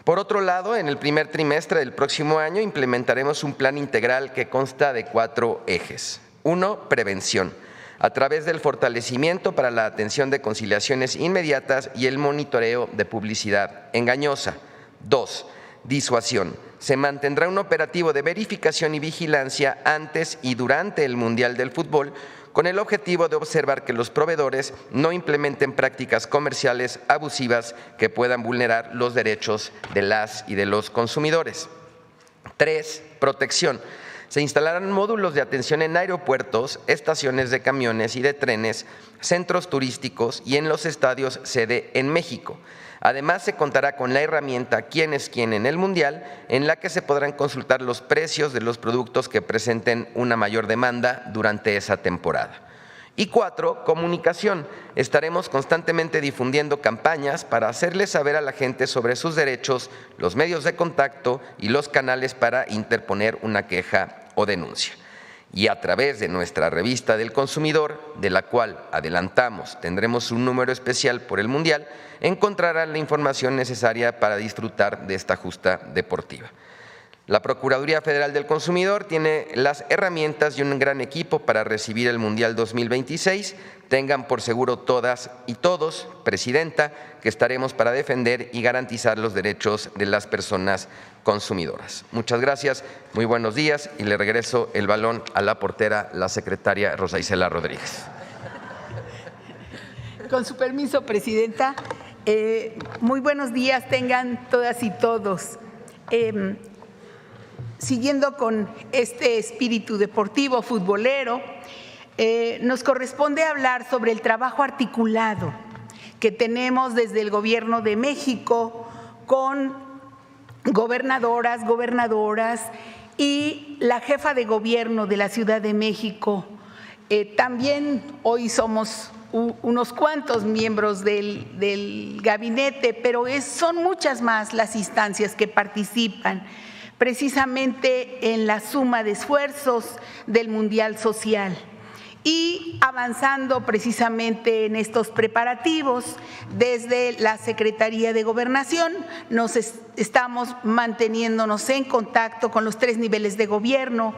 Por otro lado, en el primer trimestre del próximo año implementaremos un plan integral que consta de 4 ejes. 1. Prevención, a través del fortalecimiento para la atención de conciliaciones inmediatas y el monitoreo de publicidad engañosa. 2. Disuasión. Se mantendrá un operativo de verificación y vigilancia antes y durante el Mundial del Fútbol con el objetivo de observar que los proveedores no implementen prácticas comerciales abusivas que puedan vulnerar los derechos de las y de los consumidores. 3. Protección. Se instalarán módulos de atención en aeropuertos, estaciones de camiones y de trenes, centros turísticos y en los estadios sede en México. Además, se contará con la herramienta Quién es quién en el Mundial, en la que se podrán consultar los precios de los productos que presenten una mayor demanda durante esa temporada. Y 4, comunicación. Estaremos constantemente difundiendo campañas para hacerle saber a la gente sobre sus derechos, los medios de contacto y los canales para interponer una queja o denuncia. Y a través de nuestra revista del consumidor, de la cual adelantamos tendremos un número especial por el Mundial, encontrarán la información necesaria para disfrutar de esta justa deportiva. La Procuraduría Federal del Consumidor tiene las herramientas y un gran equipo para recibir el Mundial 2026. Tengan por seguro todas y todos, Presidenta, que estaremos para defender y garantizar los derechos de las personas consumidoras. Muchas gracias, muy buenos días y le regreso el balón a la portera, la secretaria Rosa Isela Rodríguez. Con su permiso, Presidenta, muy buenos días tengan todas y todos. Siguiendo con este espíritu deportivo, futbolero, nos corresponde hablar sobre el trabajo articulado que tenemos desde el Gobierno de México con gobernadoras y la jefa de gobierno de la Ciudad de México. También hoy somos unos cuantos miembros del gabinete, pero son muchas más las instancias que participan precisamente en la suma de esfuerzos del Mundial Social. Y avanzando precisamente en estos preparativos, desde la Secretaría de Gobernación estamos manteniéndonos en contacto con los 3 niveles de gobierno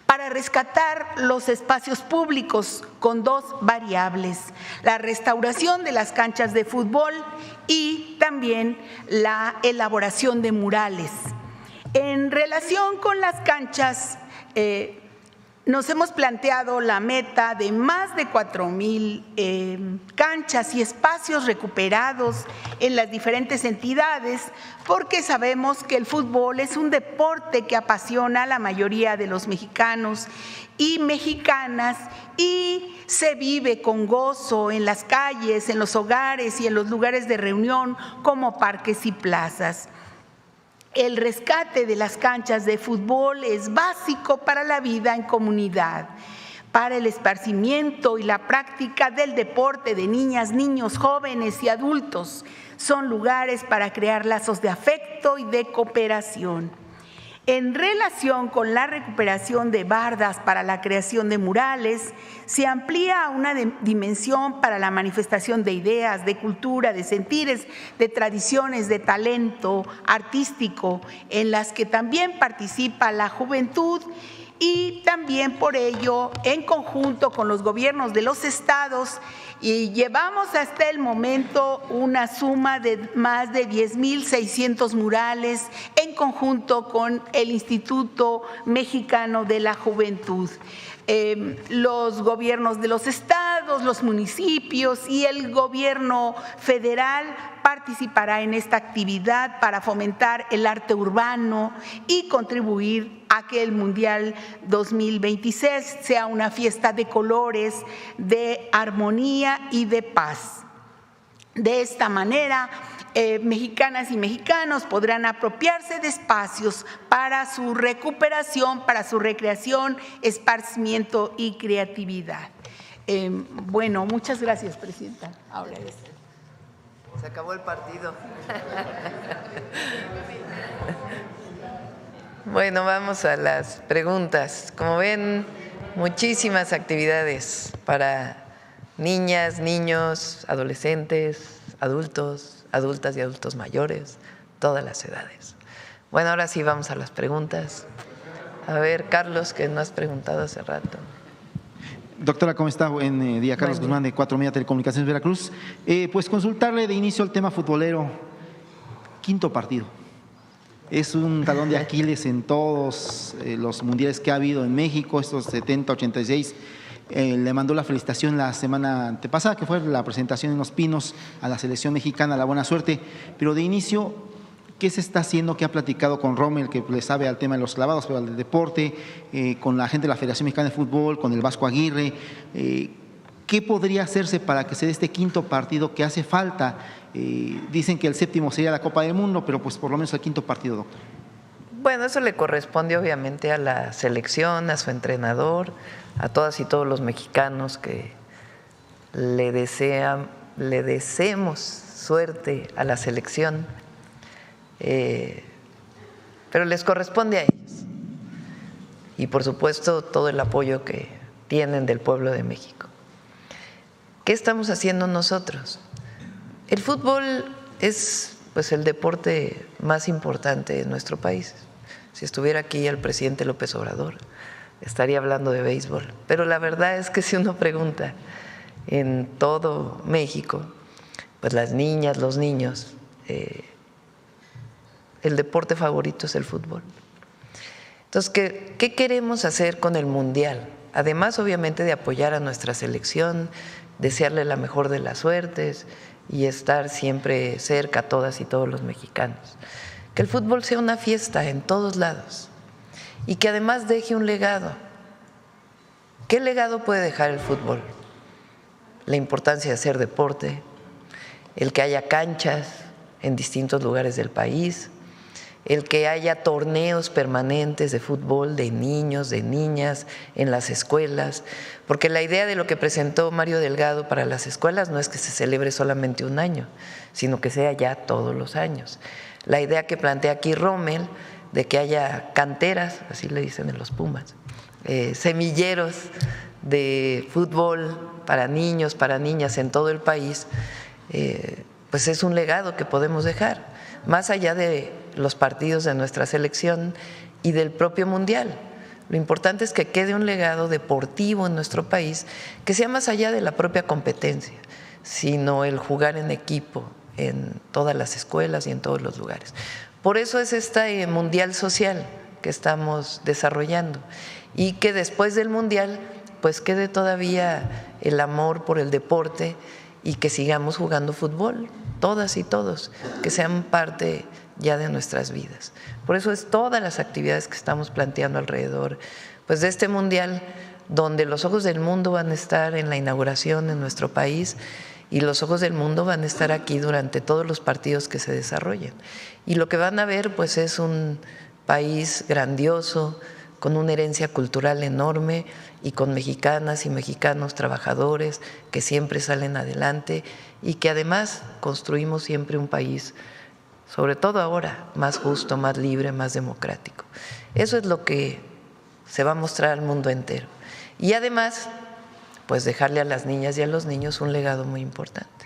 para rescatar los espacios públicos con 2 variables: la restauración de las canchas de fútbol y también la elaboración de murales. En relación con las canchas, nos hemos planteado la meta de más de 4,000 canchas y espacios recuperados en las diferentes entidades, porque sabemos que el fútbol es un deporte que apasiona a la mayoría de los mexicanos y mexicanas y se vive con gozo en las calles, en los hogares y en los lugares de reunión como parques y plazas. El rescate de las canchas de fútbol es básico para la vida en comunidad, para el esparcimiento y la práctica del deporte de niñas, niños, jóvenes y adultos. Son lugares para crear lazos de afecto y de cooperación. En relación con la recuperación de bardas para la creación de murales, se amplía una dimensión para la manifestación de ideas, de cultura, de sentires, de tradiciones, de talento artístico, en las que también participa la juventud y también por ello, en conjunto con los gobiernos de los estados, y llevamos hasta el momento una suma de más de 10,600 murales en conjunto con el Instituto Mexicano de la Juventud. Los gobiernos de los estados, los municipios y el gobierno federal participará en esta actividad para fomentar el arte urbano y contribuir a que el Mundial 2026 sea una fiesta de colores, de armonía y de paz. De esta manera, mexicanas y mexicanos podrán apropiarse de espacios para su recuperación, para su recreación, esparcimiento y creatividad. Bueno, muchas gracias, Presidenta. Ahora es. Se acabó el partido. Bueno, vamos a las preguntas. Como ven, muchísimas actividades para niñas, niños, adolescentes, adultos, adultas y adultos mayores, todas las edades. Bueno, ahora sí vamos a las preguntas. A ver, Carlos, que no has preguntado hace rato. Doctora, ¿cómo está? Buen día, Carlos Guzmán, de 4 Media Telecomunicaciones Veracruz. Pues consultarle de inicio el tema futbolero. 5º partido. Es un talón de Aquiles en todos los mundiales que ha habido en México, estos 70, 86. Le mandó la felicitación la semana antepasada, que fue la presentación en Los Pinos a la selección mexicana, la buena suerte. Pero de inicio, ¿qué se está haciendo? ¿Qué ha platicado con Rommel, que le sabe al tema de los clavados, pero al del deporte, con la gente de la Federación Mexicana de Fútbol, con el Vasco Aguirre? ¿Qué ¿qué podría hacerse para que se dé este quinto partido que hace falta? Dicen que el séptimo sería la Copa del Mundo, pero pues por lo menos el quinto partido, doctor. Bueno, eso le corresponde obviamente a la selección, a su entrenador, a todas y todos los mexicanos que le deseemos suerte a la selección, pero les corresponde a ellos. Y por supuesto todo el apoyo que tienen del pueblo de México. ¿Qué estamos haciendo nosotros? El fútbol es pues el deporte más importante de nuestro país. Si estuviera aquí el presidente López Obrador, estaría hablando de béisbol. Pero la verdad es que si uno pregunta en todo México, pues las niñas, los niños, el deporte favorito es el fútbol. Entonces, ¿qué queremos hacer con el Mundial? Además, obviamente, de apoyar a nuestra selección, desearle la mejor de las suertes y estar siempre cerca a todas y todos los mexicanos. Que el fútbol sea una fiesta en todos lados y que además deje un legado. ¿Qué legado puede dejar el fútbol? La importancia de hacer deporte, el que haya canchas en distintos lugares del país, el que haya torneos permanentes de fútbol de niños, de niñas en las escuelas, porque la idea de lo que presentó Mario Delgado para las escuelas no es que se celebre solamente un año, sino que sea ya todos los años. La idea que plantea aquí Rommel de que haya canteras, así le dicen en los Pumas, semilleros de fútbol para niños, para niñas en todo el país, pues es un legado que podemos dejar, más allá de los partidos de nuestra selección y del propio Mundial. Lo importante es que quede un legado deportivo en nuestro país que sea más allá de la propia competencia, sino el jugar en equipo en todas las escuelas y en todos los lugares. Por eso es este Mundial Social que estamos desarrollando y que después del Mundial pues quede todavía el amor por el deporte y que sigamos jugando fútbol, todas y todos, que sean parte ya de nuestras vidas. Por eso es todas las actividades que estamos planteando alrededor pues de este Mundial, donde los ojos del mundo van a estar en la inauguración en nuestro país y los ojos del mundo van a estar aquí durante todos los partidos que se desarrollen. Y lo que van a ver pues es un país grandioso, con una herencia cultural enorme y con mexicanas y mexicanos trabajadores que siempre salen adelante y que además construimos siempre un país, sobre todo ahora, más justo, más libre, más democrático. Eso es lo que se va a mostrar al mundo entero. Y además, pues dejarle a las niñas y a los niños un legado muy importante.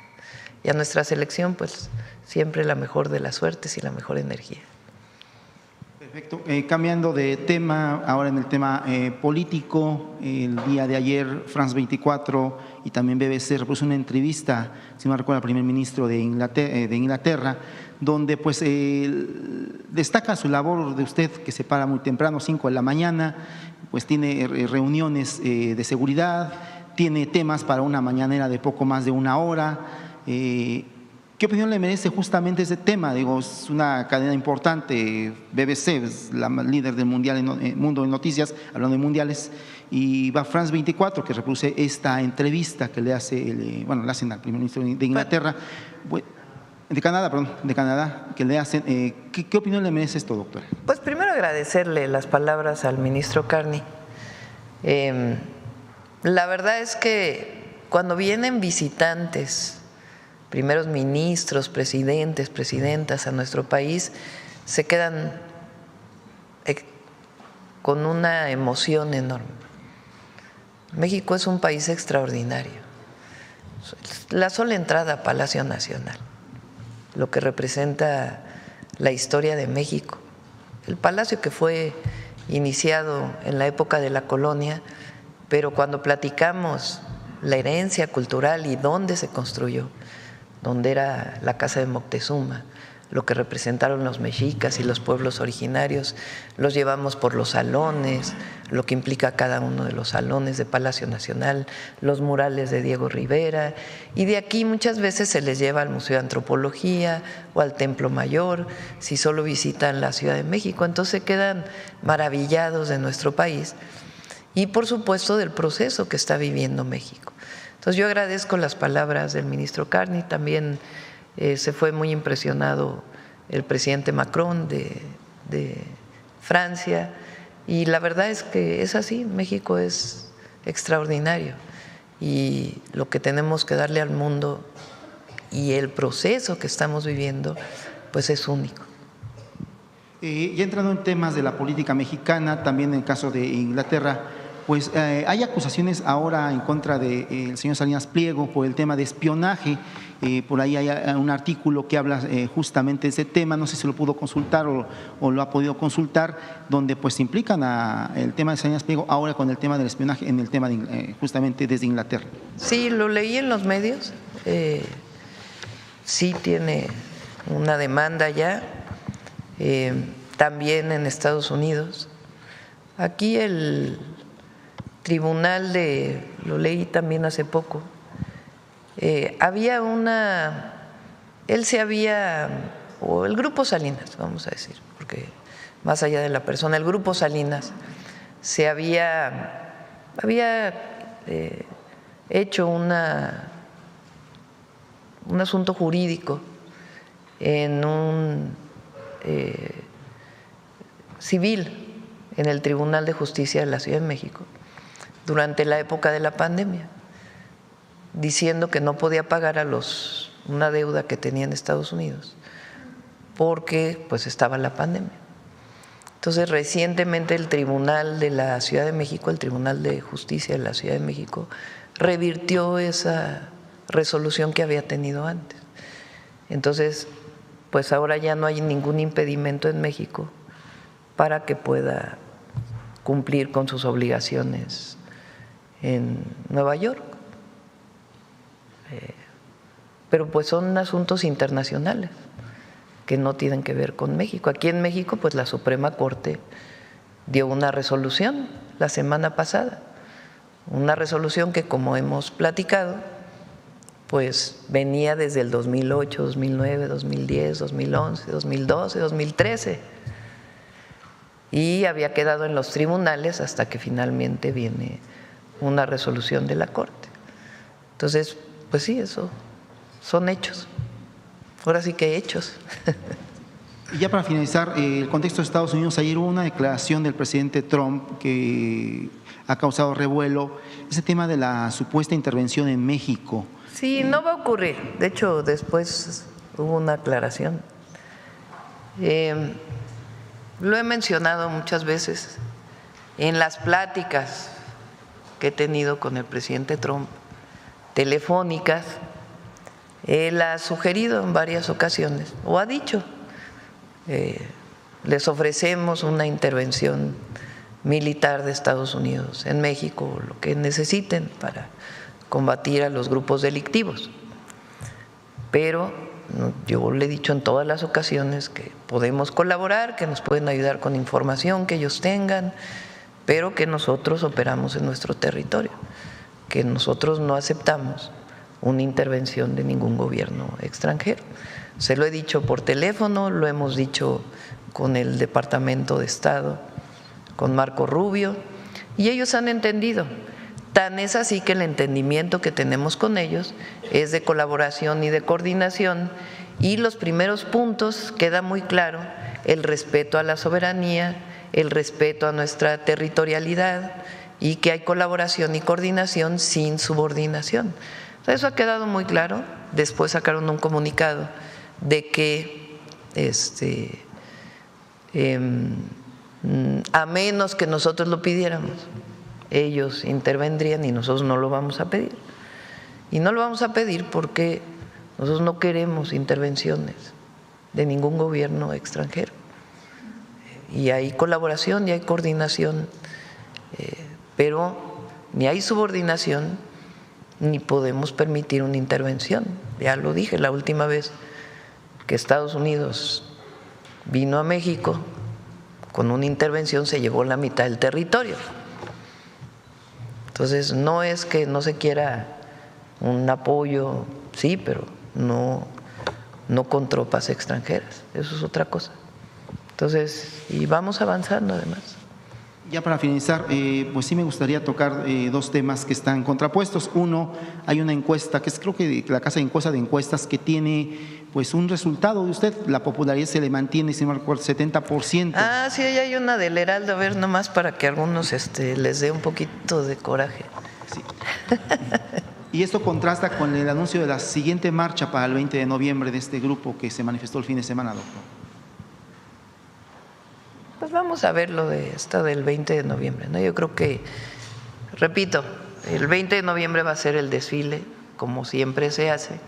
Y a nuestra selección, pues siempre la mejor de las suertes y la mejor energía. Perfecto. Cambiando de tema, ahora en el tema político, el día de ayer France 24 y también BBC repuso una entrevista, si no me recuerdo, al primer ministro de Inglaterra, donde pues destaca su labor de usted, que se para muy temprano, 5 de la mañana, pues tiene reuniones de seguridad, tiene temas para una mañanera de poco más de una hora. ¿Qué opinión le merece justamente ese tema? Digo, es una cadena importante, BBC es la líder del mundo de noticias, hablando de mundiales, y va France 24 que reproduce esta entrevista que le hace, le hacen al primer ministro de Inglaterra, de Canadá, que le hacen. ¿Qué opinión le merece esto, doctora? Pues primero agradecerle las palabras al ministro Carney. La verdad es que cuando vienen visitantes, primeros ministros, presidentes, presidentas a nuestro país, se quedan con una emoción enorme. México es un país extraordinario. La sola entrada a Palacio Nacional, lo que representa la historia de México, el palacio que fue iniciado en la época de la colonia, pero cuando platicamos la herencia cultural y dónde se construyó, donde era la casa de Moctezuma, lo que representaron los mexicas y los pueblos originarios, los llevamos por los salones, lo que implica cada uno de los salones de Palacio Nacional, los murales de Diego Rivera, y de aquí muchas veces se les lleva al Museo de Antropología o al Templo Mayor, si solo visitan la Ciudad de México, entonces quedan maravillados de nuestro país y por supuesto del proceso que está viviendo México. Entonces yo agradezco las palabras del ministro Carney, también se fue muy impresionado el presidente Macron de Francia, y la verdad es que es así, México es extraordinario y lo que tenemos que darle al mundo y el proceso que estamos viviendo pues es único. Ya entrando en temas de la política mexicana, también en el caso de Inglaterra, pues hay acusaciones ahora en contra del señor Salinas Pliego por el tema de espionaje. Por ahí hay un artículo que habla justamente de ese tema, no sé si lo pudo consultar o lo ha podido consultar, donde pues implican el tema de Salinas Pliego ahora con el tema del espionaje, en el tema de, justamente desde Inglaterra. Sí, lo leí en los medios, sí tiene una demanda ya, también en Estados Unidos. Aquí el tribunal lo leí también hace poco, había o el grupo Salinas, vamos a decir, porque más allá de la persona, el grupo Salinas se había hecho un asunto jurídico en un civil en el Tribunal de Justicia de la Ciudad de México durante la época de la pandemia, diciendo que no podía pagar una deuda que tenía en Estados Unidos porque pues estaba la pandemia. Entonces recientemente el Tribunal de la Ciudad de México, el Tribunal de Justicia de la Ciudad de México, revirtió esa resolución que había tenido antes. Entonces pues ahora ya no hay ningún impedimento en México para que pueda cumplir con sus obligaciones en Nueva York. Pero pues son asuntos internacionales que no tienen que ver con México. Aquí en México pues la Suprema Corte dio una resolución la semana pasada, una resolución que, como hemos platicado, pues venía desde el 2008, 2009, 2010, 2011, 2012, 2013 y había quedado en los tribunales hasta que finalmente viene una resolución de la Corte. Entonces, pues sí, eso son hechos. Ahora sí que hay hechos. Y ya para finalizar, el contexto de Estados Unidos, ayer hubo una declaración del presidente Trump que ha causado revuelo, ese tema de la supuesta intervención en México. Sí, no va a ocurrir. De hecho, después hubo una aclaración. Lo he mencionado muchas veces en las pláticas que he tenido con el presidente Trump, telefónicas. Él ha sugerido en varias ocasiones, o ha dicho, les ofrecemos una intervención militar de Estados Unidos en México, lo que necesiten para combatir a los grupos delictivos. Pero yo le he dicho en todas las ocasiones que podemos colaborar, que nos pueden ayudar con información que ellos tengan, pero que nosotros operamos en nuestro territorio, que nosotros no aceptamos una intervención de ningún gobierno extranjero. Se lo he dicho por teléfono, lo hemos dicho con el Departamento de Estado, con Marco Rubio, y ellos han entendido. Tan es así que el entendimiento que tenemos con ellos es de colaboración y de coordinación, y los primeros puntos queda muy claro: el respeto a la soberanía, el respeto a nuestra territorialidad, y que hay colaboración y coordinación sin subordinación. Eso ha quedado muy claro. Después sacaron un comunicado de que a menos que nosotros lo pidiéramos, ellos intervendrían y nosotros no lo vamos a pedir. Y no lo vamos a pedir porque nosotros no queremos intervenciones de ningún gobierno extranjero. Y hay colaboración y hay coordinación, pero ni hay subordinación ni podemos permitir una intervención. Ya lo dije la última vez que Estados Unidos vino a México, con una intervención se llevó la mitad del territorio. Entonces no es que no se quiera un apoyo, sí, pero no con tropas extranjeras, eso es otra cosa. Entonces, y vamos avanzando además. Ya para finalizar, pues sí me gustaría tocar dos temas que están contrapuestos. Uno, hay una encuesta que es creo que la Casa de Encuestas que tiene pues un resultado de usted, la popularidad se le mantiene, si no me recuerdo, 70%. Ah, sí, ahí hay una del Heraldo, a ver, nomás para que a algunos les dé un poquito de coraje. Sí. Y esto contrasta con el anuncio de la siguiente marcha para el 20 de noviembre de este grupo que se manifestó el fin de semana, doctor. Pues vamos a ver lo de esta del 20 de noviembre, ¿no? Yo creo que, repito, el 20 de noviembre va a ser el desfile, como siempre se hace,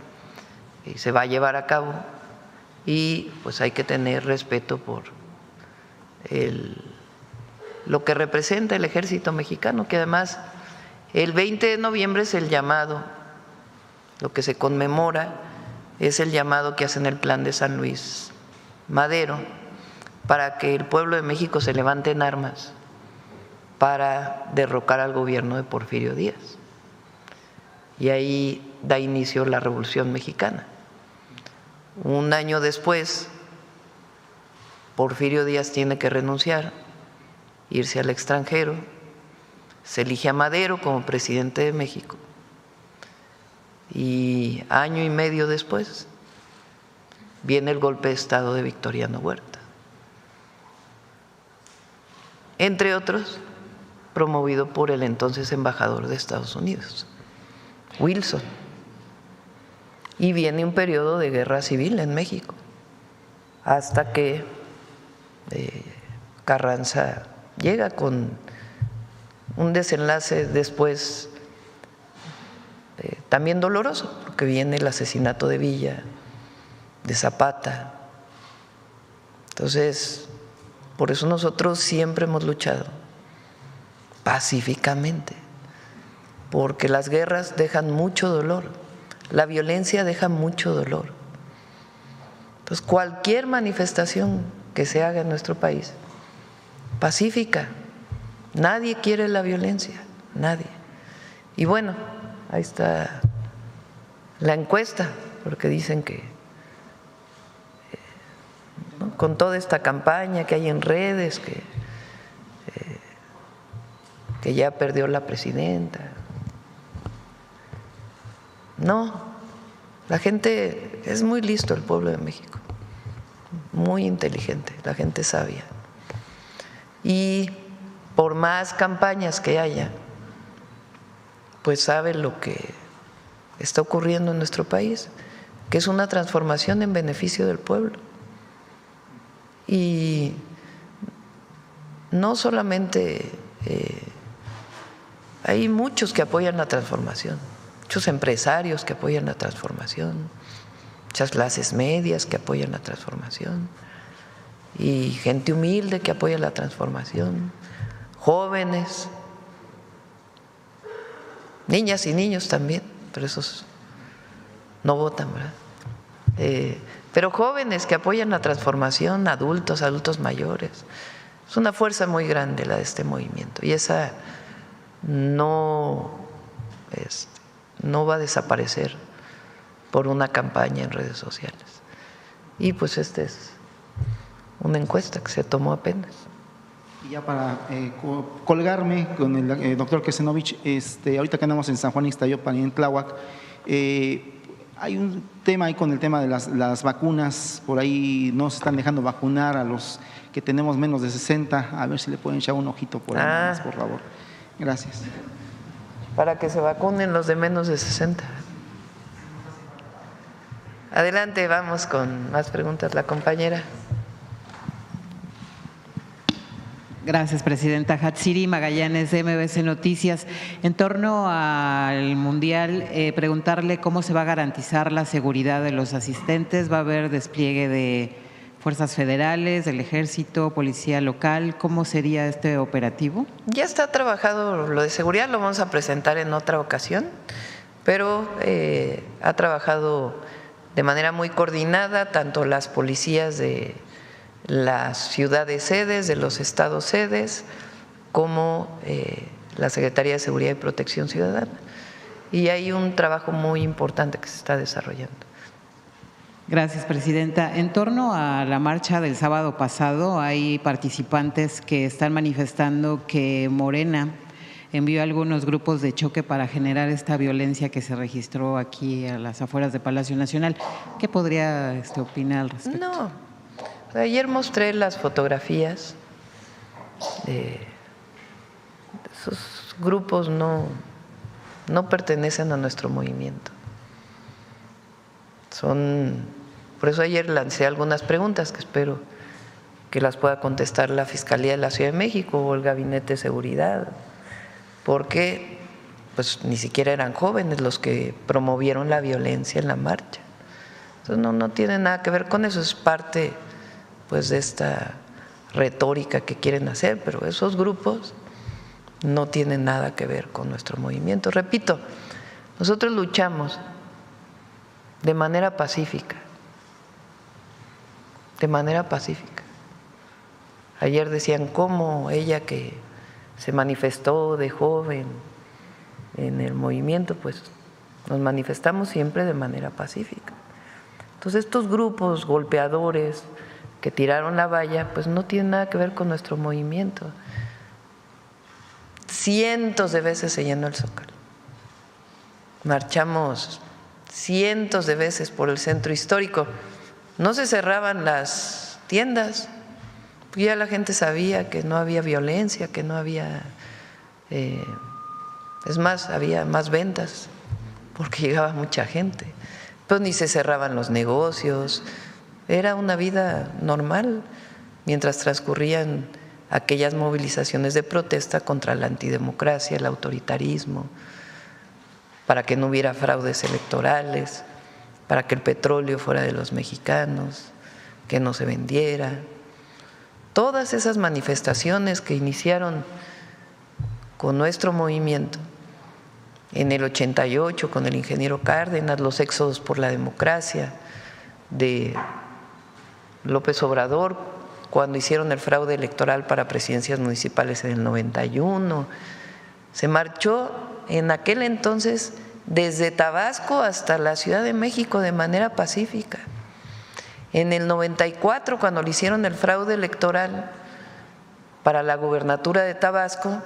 y se va a llevar a cabo, y pues hay que tener respeto por lo que representa el ejército mexicano, que además el 20 de noviembre es el llamado, lo que se conmemora es el llamado que hacen el Plan de San Luis Madero, para que el pueblo de México se levante en armas para derrocar al gobierno de Porfirio Díaz. Y ahí da inicio la Revolución Mexicana. Un año después, Porfirio Díaz tiene que renunciar, irse al extranjero, se elige a Madero como presidente de México y año y medio después viene el golpe de Estado de Victoriano Huerta. Entre otros, promovido por el entonces embajador de Estados Unidos, Wilson. Y viene un periodo de guerra civil en México, hasta que Carranza llega con un desenlace después también doloroso, porque viene el asesinato de Villa, de Zapata. Entonces, por eso nosotros siempre hemos luchado pacíficamente, porque las guerras dejan mucho dolor, la violencia deja mucho dolor. Entonces, cualquier manifestación que se haga en nuestro país, pacífica, nadie quiere la violencia, nadie. Y bueno, ahí está la encuesta, porque dicen que ¿no? Con toda esta campaña que hay en redes, que ya perdió la presidenta. No, la gente es muy listo, el pueblo de México, muy inteligente, la gente sabia. Y por más campañas que haya, pues sabe lo que está ocurriendo en nuestro país, que es una transformación en beneficio del pueblo. Y no solamente hay muchos que apoyan la transformación, muchos empresarios que apoyan la transformación, muchas clases medias que apoyan la transformación y gente humilde que apoya la transformación, jóvenes, niñas y niños también, pero esos no votan, ¿verdad? Pero jóvenes que apoyan la transformación, adultos mayores. Es una fuerza muy grande la de este movimiento y esa no va a desaparecer por una campaña en redes sociales. Y pues esta es una encuesta que se tomó apenas. Y ya para colgarme con el doctor Kesenovich, ahorita que andamos en San Juan Ixtayopan y en Tláhuac, hay un tema ahí con el tema de las vacunas, por ahí no se están dejando vacunar a los que tenemos menos de 60, a ver si le pueden echar un ojito por ahí más, por favor. Gracias. Para que se vacunen los de menos de 60. Adelante, vamos con más preguntas, la compañera. Gracias, presidenta. Hatsiri Magallanes, de MBC Noticias. En torno al Mundial, preguntarle cómo se va a garantizar la seguridad de los asistentes. ¿Va a haber despliegue de fuerzas federales, del Ejército, Policía Local? ¿Cómo sería este operativo? Ya está trabajado lo de seguridad, lo vamos a presentar en otra ocasión, pero ha trabajado de manera muy coordinada tanto las policías de las ciudades sedes, de los estados sedes, como la Secretaría de Seguridad y Protección Ciudadana. Y hay un trabajo muy importante que se está desarrollando. Gracias, presidenta. En torno a la marcha del sábado pasado, hay participantes que están manifestando que Morena envió algunos grupos de choque para generar esta violencia que se registró aquí a las afueras de Palacio Nacional. ¿Qué podría opinar al respecto? No, ayer mostré las fotografías de esos grupos, no pertenecen a nuestro movimiento. Por eso ayer lancé algunas preguntas que espero que las pueda contestar la Fiscalía de la Ciudad de México o el Gabinete de Seguridad, porque pues ni siquiera eran jóvenes los que promovieron la violencia en la marcha. Entonces no tiene nada que ver con eso, es parte pues de esta retórica que quieren hacer, pero esos grupos no tienen nada que ver con nuestro movimiento. Repito, nosotros luchamos de manera pacífica. Ayer decían cómo ella que se manifestó de joven en el movimiento, pues nos manifestamos siempre de manera pacífica. Entonces estos grupos golpeadores que tiraron la valla, pues no tienen nada que ver con nuestro movimiento. Cientos de veces se llenó el Zócalo. Marchamos cientos de veces por el centro histórico. No se cerraban las tiendas, porque ya la gente sabía que no había violencia, que no había… es más, había más ventas, porque llegaba mucha gente. Pues ni se cerraban los negocios, era una vida normal mientras transcurrían aquellas movilizaciones de protesta contra la antidemocracia, el autoritarismo, para que no hubiera fraudes electorales, para que el petróleo fuera de los mexicanos, que no se vendiera. Todas esas manifestaciones que iniciaron con nuestro movimiento en el 88 con el ingeniero Cárdenas, los éxodos por la democracia de López Obrador, cuando hicieron el fraude electoral para presidencias municipales en el 91, se marchó en aquel entonces desde Tabasco hasta la Ciudad de México de manera pacífica. En el 94, cuando le hicieron el fraude electoral para la gubernatura de Tabasco,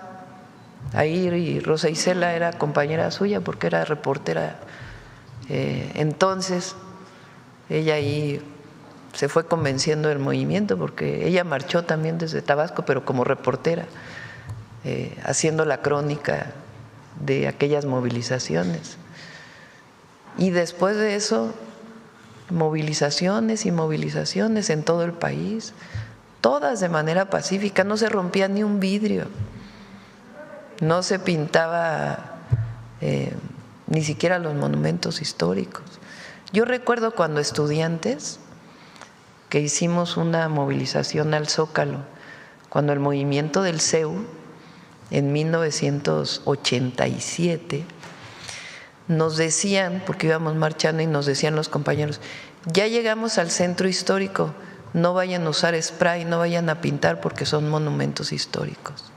ahí Rosa Isela era compañera suya porque era reportera. Entonces, ella ahí se fue convenciendo del movimiento porque ella marchó también desde Tabasco, pero como reportera, haciendo la crónica de aquellas movilizaciones. Y después de eso, movilizaciones y movilizaciones en todo el país, todas de manera pacífica, no se rompía ni un vidrio, no se pintaba ni siquiera los monumentos históricos. Yo recuerdo cuando estudiantes que hicimos una movilización al Zócalo, cuando el movimiento del CEU en 1987 nos decían, porque íbamos marchando y nos decían los compañeros, ya llegamos al centro histórico, no vayan a usar spray, no vayan a pintar porque son monumentos históricos.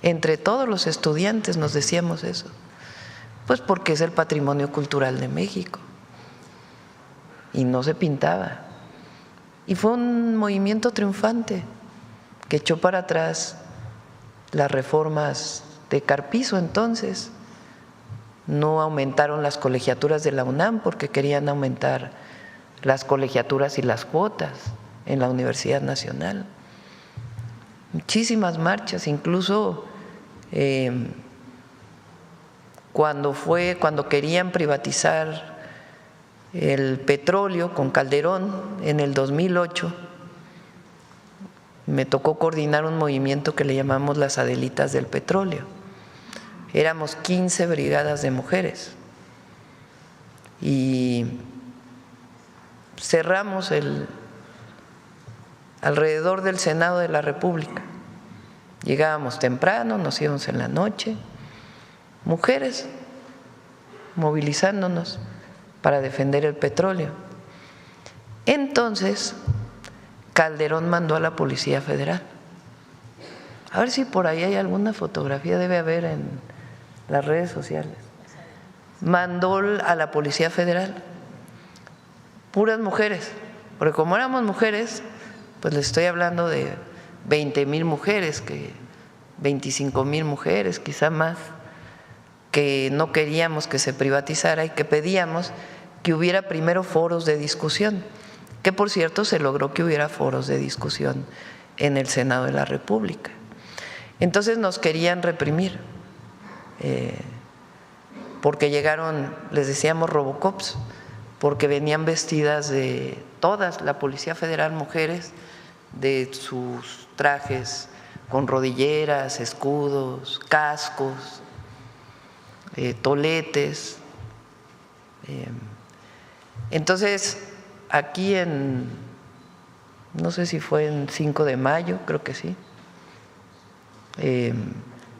Entre todos los estudiantes nos decíamos eso, pues porque es el patrimonio cultural de México y no se pintaba. Y fue un movimiento triunfante que echó para atrás las reformas de Carpizo. Entonces no aumentaron las colegiaturas de la UNAM porque querían aumentar las colegiaturas y las cuotas en la Universidad Nacional. Muchísimas marchas, incluso cuando querían privatizar el petróleo con Calderón en el 2008, me tocó coordinar un movimiento que le llamamos las Adelitas del Petróleo. Éramos 15 brigadas de mujeres y cerramos alrededor del Senado de la República. Llegábamos temprano, nos íbamos en la noche, mujeres movilizándonos para defender el petróleo. Entonces, Calderón mandó a la Policía Federal. A ver si por ahí hay alguna fotografía, debe haber en las redes sociales. Mandó a la Policía Federal puras mujeres, porque como éramos mujeres, pues les estoy hablando de 20,000 mujeres, que 25,000 mujeres, quizá más, que no queríamos que se privatizara y que pedíamos que hubiera primero foros de discusión, que por cierto se logró que hubiera foros de discusión en el Senado de la República. Entonces nos querían reprimir, porque llegaron, les decíamos robocops, porque venían vestidas de todas, la Policía Federal, mujeres, de sus trajes con rodilleras, escudos, cascos, toletes. Entonces, aquí no sé si fue en 5 de mayo, creo que sí,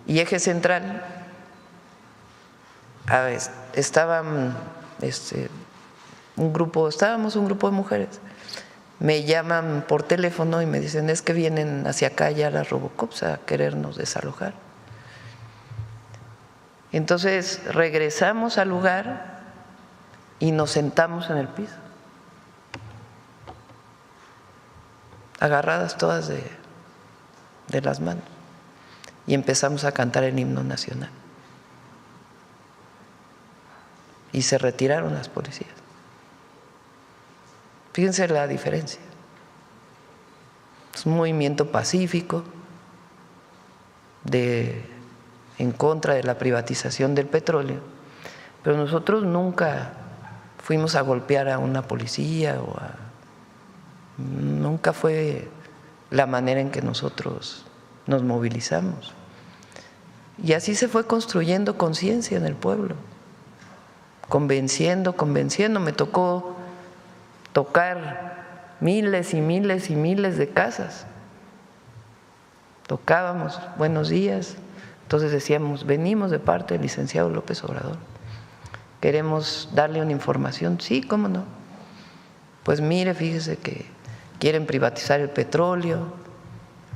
y Eje Central, estaban estábamos un grupo de mujeres, me llaman por teléfono y me dicen, es que vienen hacia acá ya las robocops a querernos desalojar. Entonces regresamos al lugar y nos sentamos en el piso, agarradas todas de las manos, y empezamos a cantar el himno nacional. Y se retiraron las policías. Fíjense la diferencia. Es un movimiento pacífico en contra de la privatización del petróleo, pero nosotros nunca fuimos a golpear a una policía nunca fue la manera en que nosotros nos movilizamos. Y así se fue construyendo conciencia en el pueblo, convenciendo. Me tocó tocar miles y miles y miles de casas. Tocábamos, buenos días. Entonces decíamos, venimos de parte del licenciado López Obrador, queremos darle una información. Sí, cómo no. Pues mire, fíjese que quieren privatizar el petróleo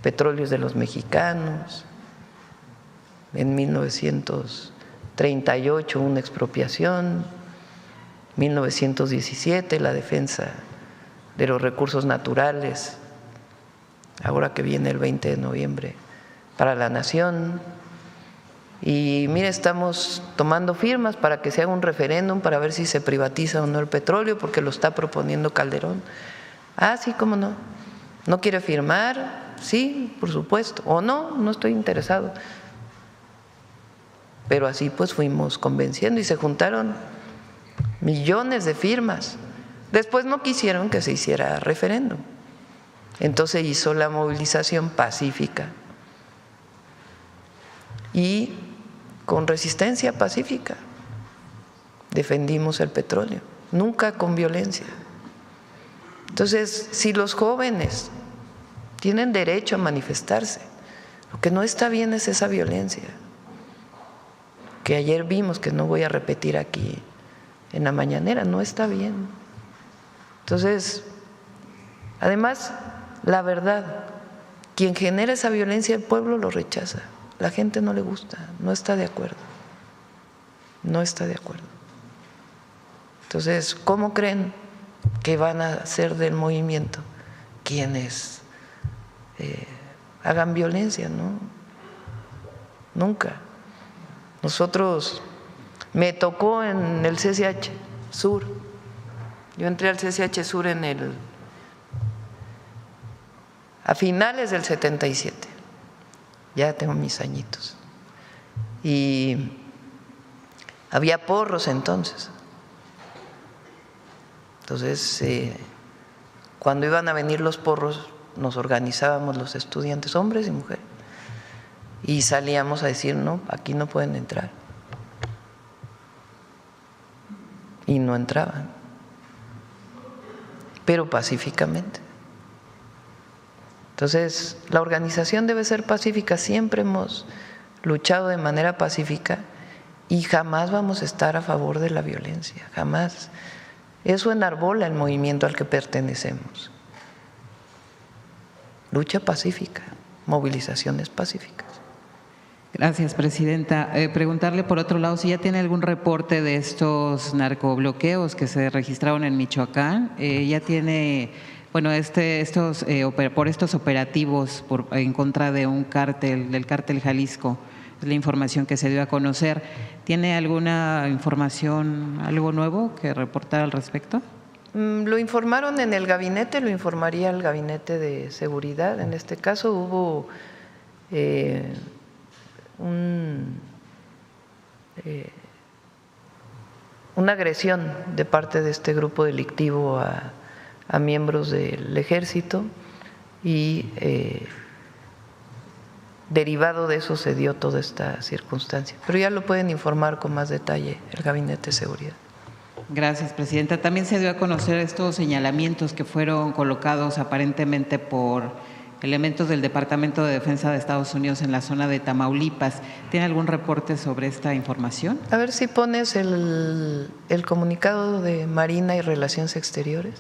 es de los mexicanos. En 1938 una expropiación, 1917 la defensa de los recursos naturales, ahora que viene el 20 de noviembre para la nación. Y mire, estamos tomando firmas para que se haga un referéndum para ver si se privatiza o no el petróleo, porque lo está proponiendo Calderón. Ah, sí, cómo no. ¿No quiere firmar? Sí, por supuesto. O no estoy interesado. Pero así pues fuimos convenciendo y se juntaron millones de firmas. Después no quisieron que se hiciera referéndum. Entonces hizo la movilización pacífica y con resistencia pacífica defendimos el petróleo, nunca con violencia. Entonces, si los jóvenes tienen derecho a manifestarse, lo que no está bien es esa violencia que ayer vimos, que no voy a repetir aquí en la mañanera, no está bien. Entonces, además, la verdad, quien genera esa violencia, el pueblo lo rechaza, la gente no le gusta, no está de acuerdo, no está de acuerdo. Entonces, ¿cómo creen que van a ser del movimiento quienes hagan violencia? No, nunca. Nosotros, me tocó en el CCH Sur, yo entré al CCH Sur a finales del 77, ya tengo mis añitos, y había porros entonces. Entonces, cuando iban a venir los porros, nos organizábamos los estudiantes, hombres y mujeres, y salíamos a decir, no, aquí no pueden entrar. Y no entraban, pero pacíficamente. Entonces, la organización debe ser pacífica, siempre hemos luchado de manera pacífica y jamás vamos a estar a favor de la violencia, jamás. Eso enarbola el movimiento al que pertenecemos. Lucha pacífica, movilizaciones pacíficas. Gracias, presidenta. Preguntarle, por otro lado, si ya tiene algún reporte de estos narcobloqueos que se registraron en Michoacán. Ya tiene, bueno, por estos operativos en contra de un cártel, del cártel Jalisco, es la información que se dio a conocer. ¿Tiene alguna información, algo nuevo que reportar al respecto? Lo informaron en el gabinete, lo informaría el gabinete de seguridad. En este caso hubo una agresión de parte de este grupo delictivo a miembros del ejército y derivado de eso se dio toda esta circunstancia. Pero ya lo pueden informar con más detalle el gabinete de seguridad. Gracias, presidenta. También se dio a conocer estos señalamientos que fueron colocados aparentemente por elementos del Departamento de Defensa de Estados Unidos en la zona de Tamaulipas. ¿Tiene algún reporte sobre esta información? A ver si pones el comunicado de Marina y Relaciones Exteriores.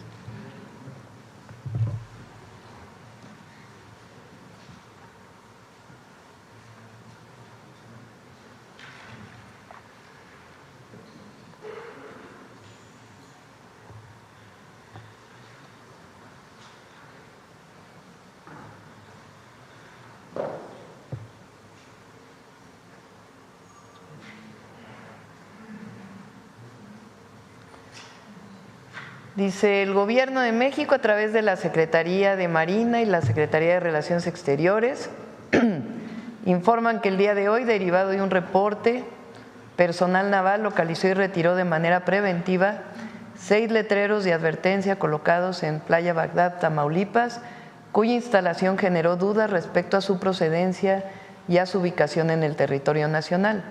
Dice, el Gobierno de México, a través de la Secretaría de Marina y la Secretaría de Relaciones Exteriores, informan que el día de hoy, derivado de un reporte, personal naval localizó y retiró de manera preventiva 6 letreros de advertencia colocados en Playa Bagdad, Tamaulipas, cuya instalación generó dudas respecto a su procedencia y a su ubicación en el territorio nacional.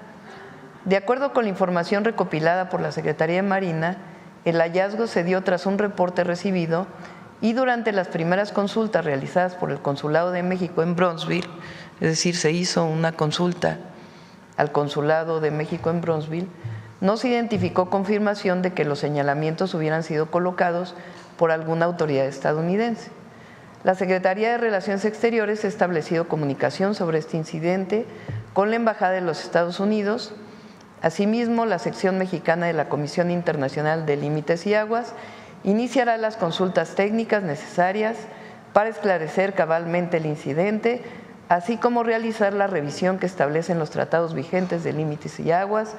De acuerdo con la información recopilada por la Secretaría de Marina, el hallazgo se dio tras un reporte recibido y durante las primeras consultas realizadas por el Consulado de México en Bronzeville, es decir, se hizo una consulta al Consulado de México en Bronzeville, no se identificó confirmación de que los señalamientos hubieran sido colocados por alguna autoridad estadounidense. La Secretaría de Relaciones Exteriores ha establecido comunicación sobre este incidente con la Embajada de los Estados Unidos. Asimismo, la sección mexicana de la Comisión Internacional de Límites y Aguas iniciará las consultas técnicas necesarias para esclarecer cabalmente el incidente, así como realizar la revisión que establecen los tratados vigentes de límites y aguas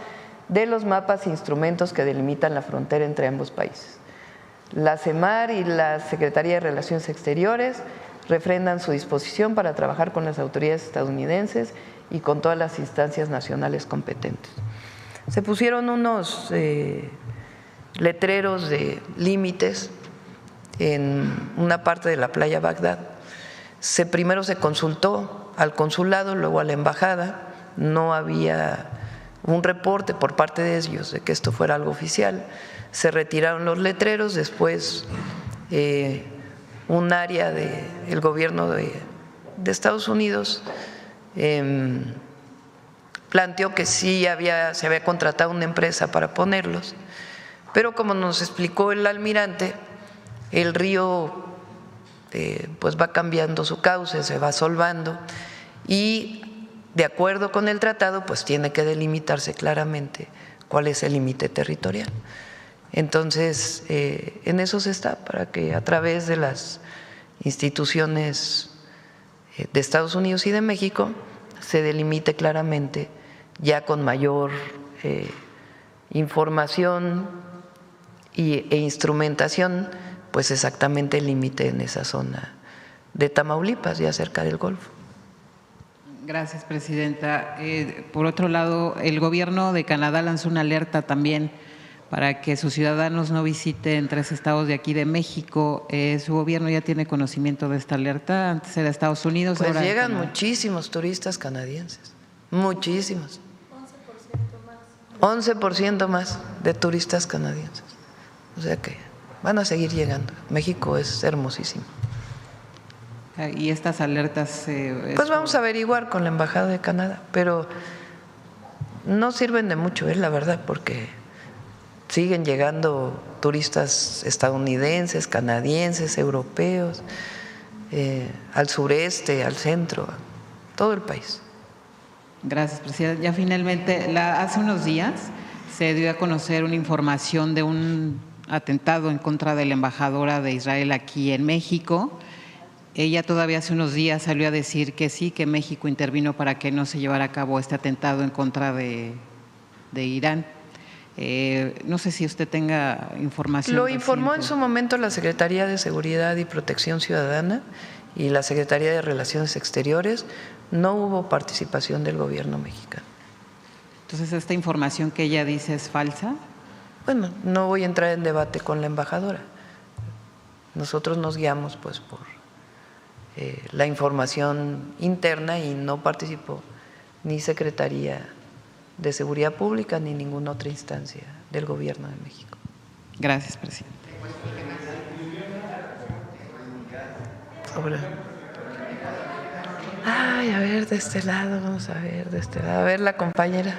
de los mapas e instrumentos que delimitan la frontera entre ambos países. La CEMAR y la Secretaría de Relaciones Exteriores refrendan su disposición para trabajar con las autoridades estadounidenses y con todas las instancias nacionales competentes. Se pusieron unos letreros de límites en una parte de la playa Bagdad. Primero se consultó al consulado, luego a la embajada. No había un reporte por parte de ellos de que esto fuera algo oficial. Se retiraron los letreros, después un área del gobierno de Estados Unidos planteó que sí se había contratado una empresa para ponerlos, pero como nos explicó el almirante, el río pues va cambiando su cauce, se va solvando y de acuerdo con el tratado pues tiene que delimitarse claramente cuál es el límite territorial. Entonces, en eso se está, para que a través de las instituciones de Estados Unidos y de México se delimite claramente, ya con mayor información e instrumentación, pues exactamente el límite en esa zona de Tamaulipas, ya cerca del Golfo. Gracias, presidenta. Por otro lado, el gobierno de Canadá lanzó una alerta también para que sus ciudadanos no visiten 3 estados de aquí de México. ¿Su gobierno ya tiene conocimiento de esta alerta? Antes era Estados Unidos. Pues ahora llegan muchísimos turistas canadienses, muchísimos. 11% más de turistas canadienses. O sea que van a seguir llegando. México es hermosísimo. ¿Y estas alertas? Pues vamos a averiguar con la Embajada de Canadá, pero no sirven de mucho, la verdad, porque siguen llegando turistas estadounidenses, canadienses, europeos, al sureste, al centro, todo el país. Gracias, presidenta. Ya finalmente, hace unos días se dio a conocer una información de un atentado en contra de la embajadora de Israel aquí en México. Ella todavía hace unos días salió a decir que sí, que México intervino para que no se llevara a cabo este atentado en contra de Irán. No sé si usted tenga información. Lo informó en su momento la Secretaría de Seguridad y Protección Ciudadana y la Secretaría de Relaciones Exteriores. No hubo participación del gobierno mexicano. Entonces, ¿esta información que ella dice es falsa? Bueno, no voy a entrar en debate con la embajadora. Nosotros nos guiamos pues por la información interna y no participó ni Secretaría de Seguridad Pública ni ninguna otra instancia del Gobierno de México. Gracias, presidente. Ay, a ver, de este lado, vamos a ver, de este lado. A ver, la compañera.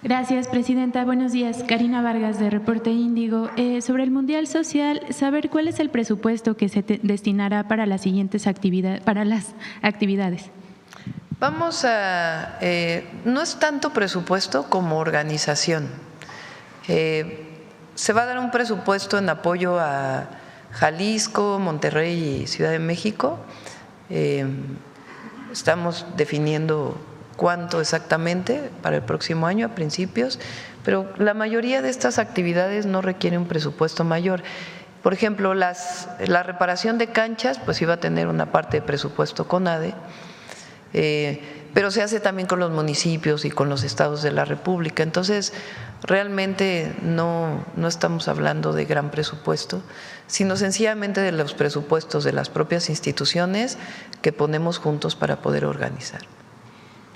Gracias, presidenta. Buenos días. Karina Vargas, de Reporte Índigo. Sobre el Mundial Social, saber cuál es el presupuesto que se destinará para las siguientes actividades. Vamos a… no es tanto presupuesto como organización. Se va a dar un presupuesto en apoyo a Jalisco, Monterrey y Ciudad de México. Estamos definiendo cuánto exactamente para el próximo año a principios, pero la mayoría de estas actividades no requiere un presupuesto mayor. Por ejemplo, la reparación de canchas, pues iba a tener una parte de presupuesto CONADE, pero se hace también con los municipios y con los estados de la República. Entonces, realmente no estamos hablando de gran presupuesto, sino sencillamente de los presupuestos de las propias instituciones que ponemos juntos para poder organizar.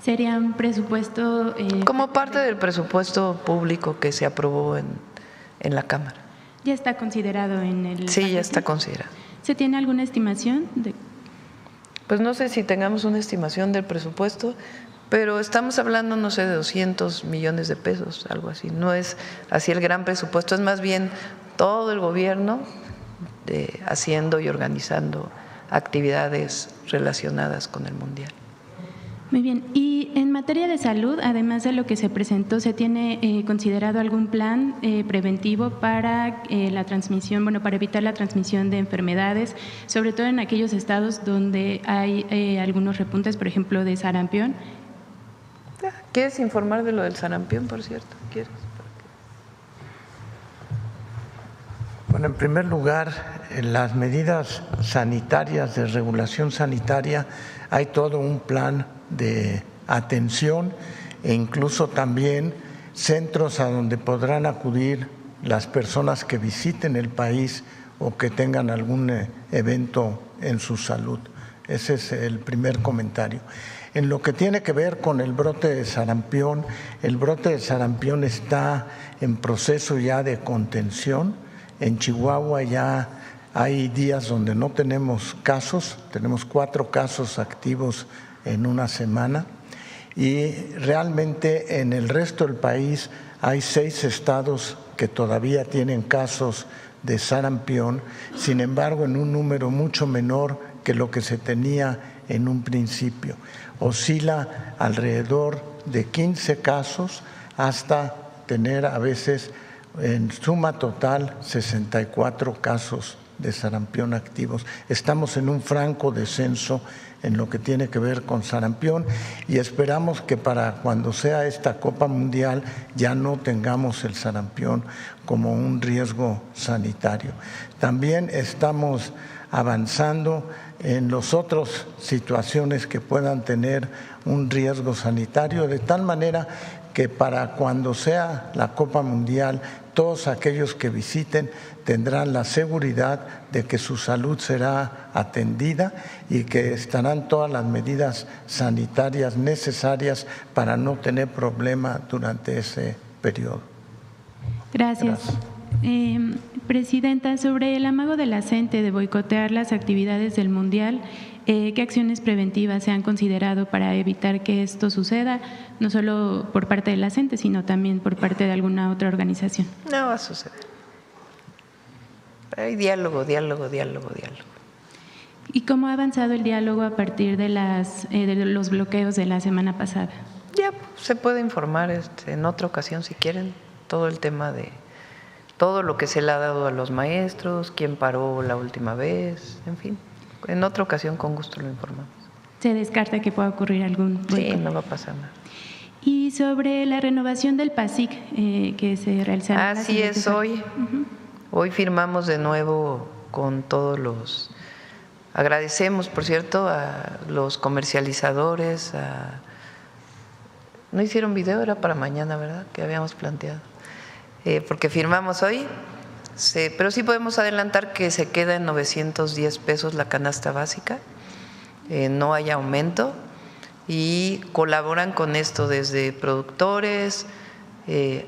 ¿Sería un presupuesto? Como parte del presupuesto público que se aprobó en la Cámara. ¿Ya está considerado en el Sí, ya está considerado. ¿Se tiene alguna estimación? Pues no sé si tengamos una estimación del presupuesto, pero estamos hablando, no sé, de 200 millones de pesos, algo así. No es así el gran presupuesto, es más bien todo el gobierno haciendo y organizando actividades relacionadas con el Mundial. Muy bien. Y en materia de salud, además de lo que se presentó, ¿se tiene considerado algún plan preventivo para la transmisión, para evitar la transmisión de enfermedades, sobre todo en aquellos estados donde hay algunos repuntes, por ejemplo, de sarampión? ¿Quieres informar de lo del sarampión, por cierto? ¿Quieres? Bueno, en primer lugar, en las medidas sanitarias, de regulación sanitaria, hay todo un plan de atención e incluso también centros a donde podrán acudir las personas que visiten el país o que tengan algún evento en su salud. Ese es el primer comentario. En lo que tiene que ver con el brote de sarampión, el brote de sarampión está en proceso ya de contención. En Chihuahua ya hay días donde no tenemos casos, tenemos 4 casos activos en una semana, y realmente en el resto del país hay 6 estados que todavía tienen casos de sarampión, sin embargo en un número mucho menor que lo que se tenía en un principio. Oscila alrededor de 15 casos hasta tener a veces en suma total 64 casos de sarampión activos. Estamos en un franco descenso en lo que tiene que ver con sarampión y esperamos que para cuando sea esta Copa Mundial ya no tengamos el sarampión como un riesgo sanitario. También estamos avanzando en las otras situaciones que puedan tener un riesgo sanitario, de tal manera que para cuando sea la Copa Mundial, todos aquellos que visiten tendrán la seguridad de que su salud será atendida y que estarán todas las medidas sanitarias necesarias para no tener problema durante ese periodo. Gracias. Presidenta, sobre el amago de la CENTE de boicotear las actividades del Mundial, ¿qué acciones preventivas se han considerado para evitar que esto suceda, no solo por parte de la CENTE, sino también por parte de alguna otra organización? No va a suceder. Hay diálogo. ¿Y cómo ha avanzado el diálogo a partir de los bloqueos de la semana pasada? Ya se puede informar en otra ocasión si quieren, todo el tema de todo lo que se le ha dado a los maestros, quién paró la última vez, en fin. En otra ocasión con gusto lo informamos. ¿Se descarta que pueda ocurrir algún boicot? Sí, no va a pasar nada. Y sobre la renovación del PASIC que se realizará. Así es, hoy. Hoy firmamos de nuevo con todos los… Agradecemos, por cierto, a los comercializadores. No hicieron video, era para mañana, ¿verdad? Que habíamos planteado. Porque firmamos hoy, pero sí podemos adelantar que se queda en 910 pesos la canasta básica, no hay aumento, y colaboran con esto desde productores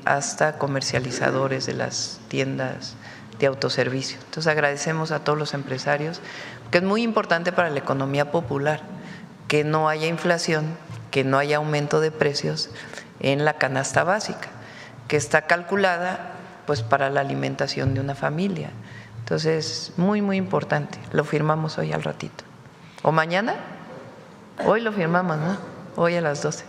hasta comercializadores de las tiendas de autoservicio. Entonces agradecemos a todos los empresarios, que es muy importante para la economía popular que no haya inflación, que no haya aumento de precios en la canasta básica, que está calculada pues para la alimentación de una familia. Entonces, muy, muy importante. Lo firmamos hoy al ratito. ¿O mañana? Hoy lo firmamos, ¿no? Hoy a las 12.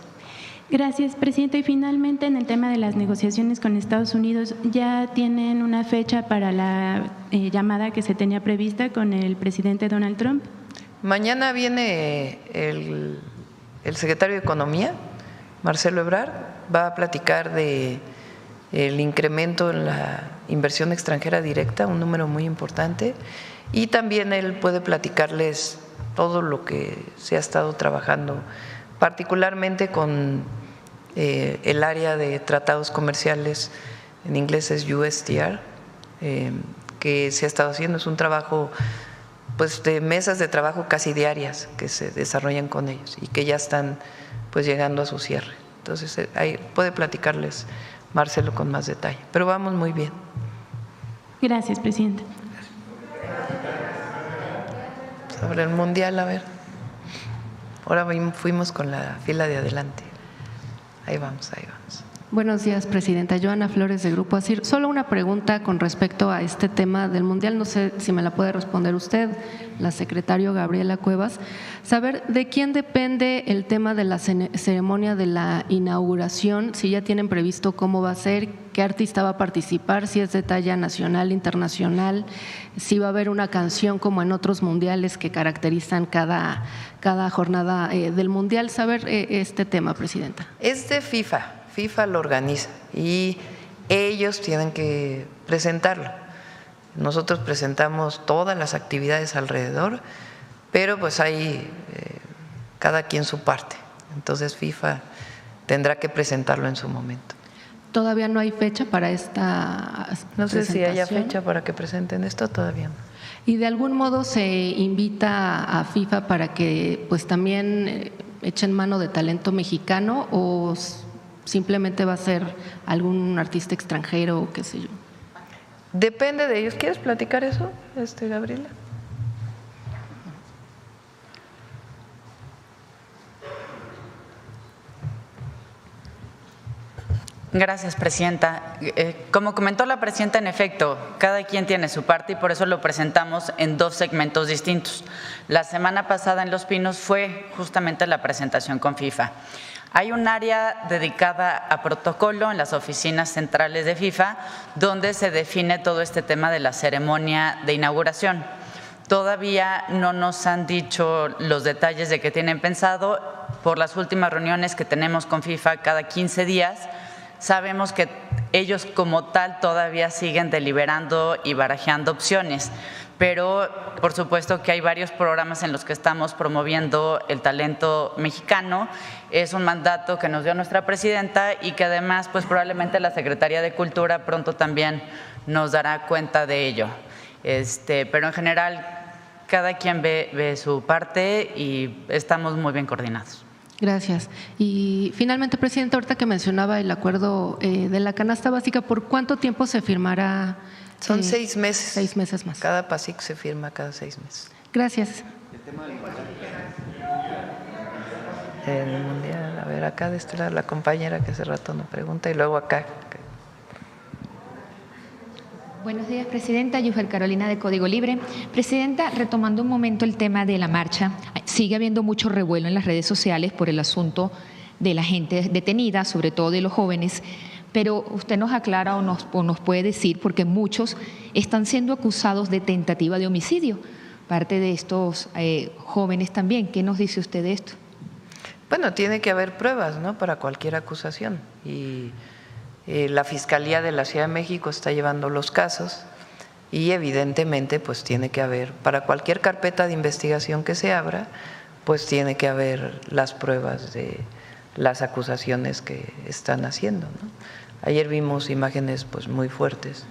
Gracias, presidenta. Y finalmente, en el tema de las negociaciones con Estados Unidos, ¿ya tienen una fecha para la llamada que se tenía prevista con el presidente Donald Trump? Mañana viene el secretario de Economía, Marcelo Ebrard, va a platicar de el incremento en la inversión extranjera directa, un número muy importante, y también él puede platicarles todo lo que se ha estado trabajando, particularmente con el área de tratados comerciales, en inglés es USTR, que se ha estado haciendo. Es un trabajo pues de mesas de trabajo casi diarias que se desarrollan con ellos y que ya están pues llegando a su cierre. Entonces ahí puede platicarles Marcelo con más detalle, pero vamos muy bien. Gracias, presidenta. Sobre el Mundial, a ver. Ahora fuimos con la fila de adelante. Ahí vamos, ahí vamos. Buenos días, presidenta. Joana Flores, de Grupo ASIR. Solo una pregunta con respecto a este tema del Mundial. No sé si me la puede responder usted, la secretaria Gabriela Cuevas. Saber de quién depende el tema de la ceremonia de la inauguración, si ya tienen previsto cómo va a ser, qué artista va a participar, si es de talla nacional, internacional, si va a haber una canción como en otros mundiales que caracterizan cada jornada del Mundial. Saber este tema, presidenta. Es de FIFA. FIFA lo organiza y ellos tienen que presentarlo. Nosotros presentamos todas las actividades alrededor, pero pues hay cada quien su parte. Entonces FIFA tendrá que presentarlo en su momento. ¿Todavía no hay fecha para esta No sé si haya fecha para que presenten esto, todavía no. ¿Y de algún modo se invita a FIFA para que pues también echen mano de talento mexicano o simplemente va a ser algún artista extranjero o qué sé yo? Depende de ellos. ¿Quieres platicar eso, Gabriela? Gracias, presidenta. Como comentó la presidenta, en efecto, cada quien tiene su parte y por eso lo presentamos en dos segmentos distintos. La semana pasada en Los Pinos fue justamente la presentación con FIFA. Hay un área dedicada a protocolo en las oficinas centrales de FIFA donde se define todo este tema de la ceremonia de inauguración. Todavía no nos han dicho los detalles de qué tienen pensado. Por las últimas reuniones que tenemos con FIFA cada 15 días, sabemos que ellos como tal todavía siguen deliberando y barajeando opciones, pero por supuesto que hay varios programas en los que estamos promoviendo el talento mexicano. Es un mandato que nos dio nuestra presidenta y que además pues probablemente la Secretaría de Cultura pronto también nos dará cuenta de ello. Pero en general cada quien ve su parte y estamos muy bien coordinados. Gracias. Y finalmente, presidenta, ahorita que mencionaba el acuerdo de la canasta básica, ¿por cuánto tiempo se firmará? Son 6 meses. 6 meses más. Cada PASIC se firma cada 6 meses. Gracias. El Mundial, a ver, acá de este lado la compañera que hace rato nos pregunta y luego acá. Buenos días, Presidenta. Yufel Carolina, de Código Libre. Presidenta, retomando un momento el tema de la marcha, sigue habiendo mucho revuelo en las redes sociales por el asunto de la gente detenida, sobre todo de los jóvenes, pero usted nos aclara o nos puede decir, porque muchos están siendo acusados de tentativa de homicidio, parte de estos jóvenes también. ¿Qué nos dice usted de esto? Bueno, tiene que haber pruebas, ¿no?, para cualquier acusación, y la Fiscalía de la Ciudad de México está llevando los casos y evidentemente pues tiene que haber, para cualquier carpeta de investigación que se abra, pues tiene que haber las pruebas de las acusaciones que están haciendo, ¿no? Ayer vimos imágenes pues muy fuertes,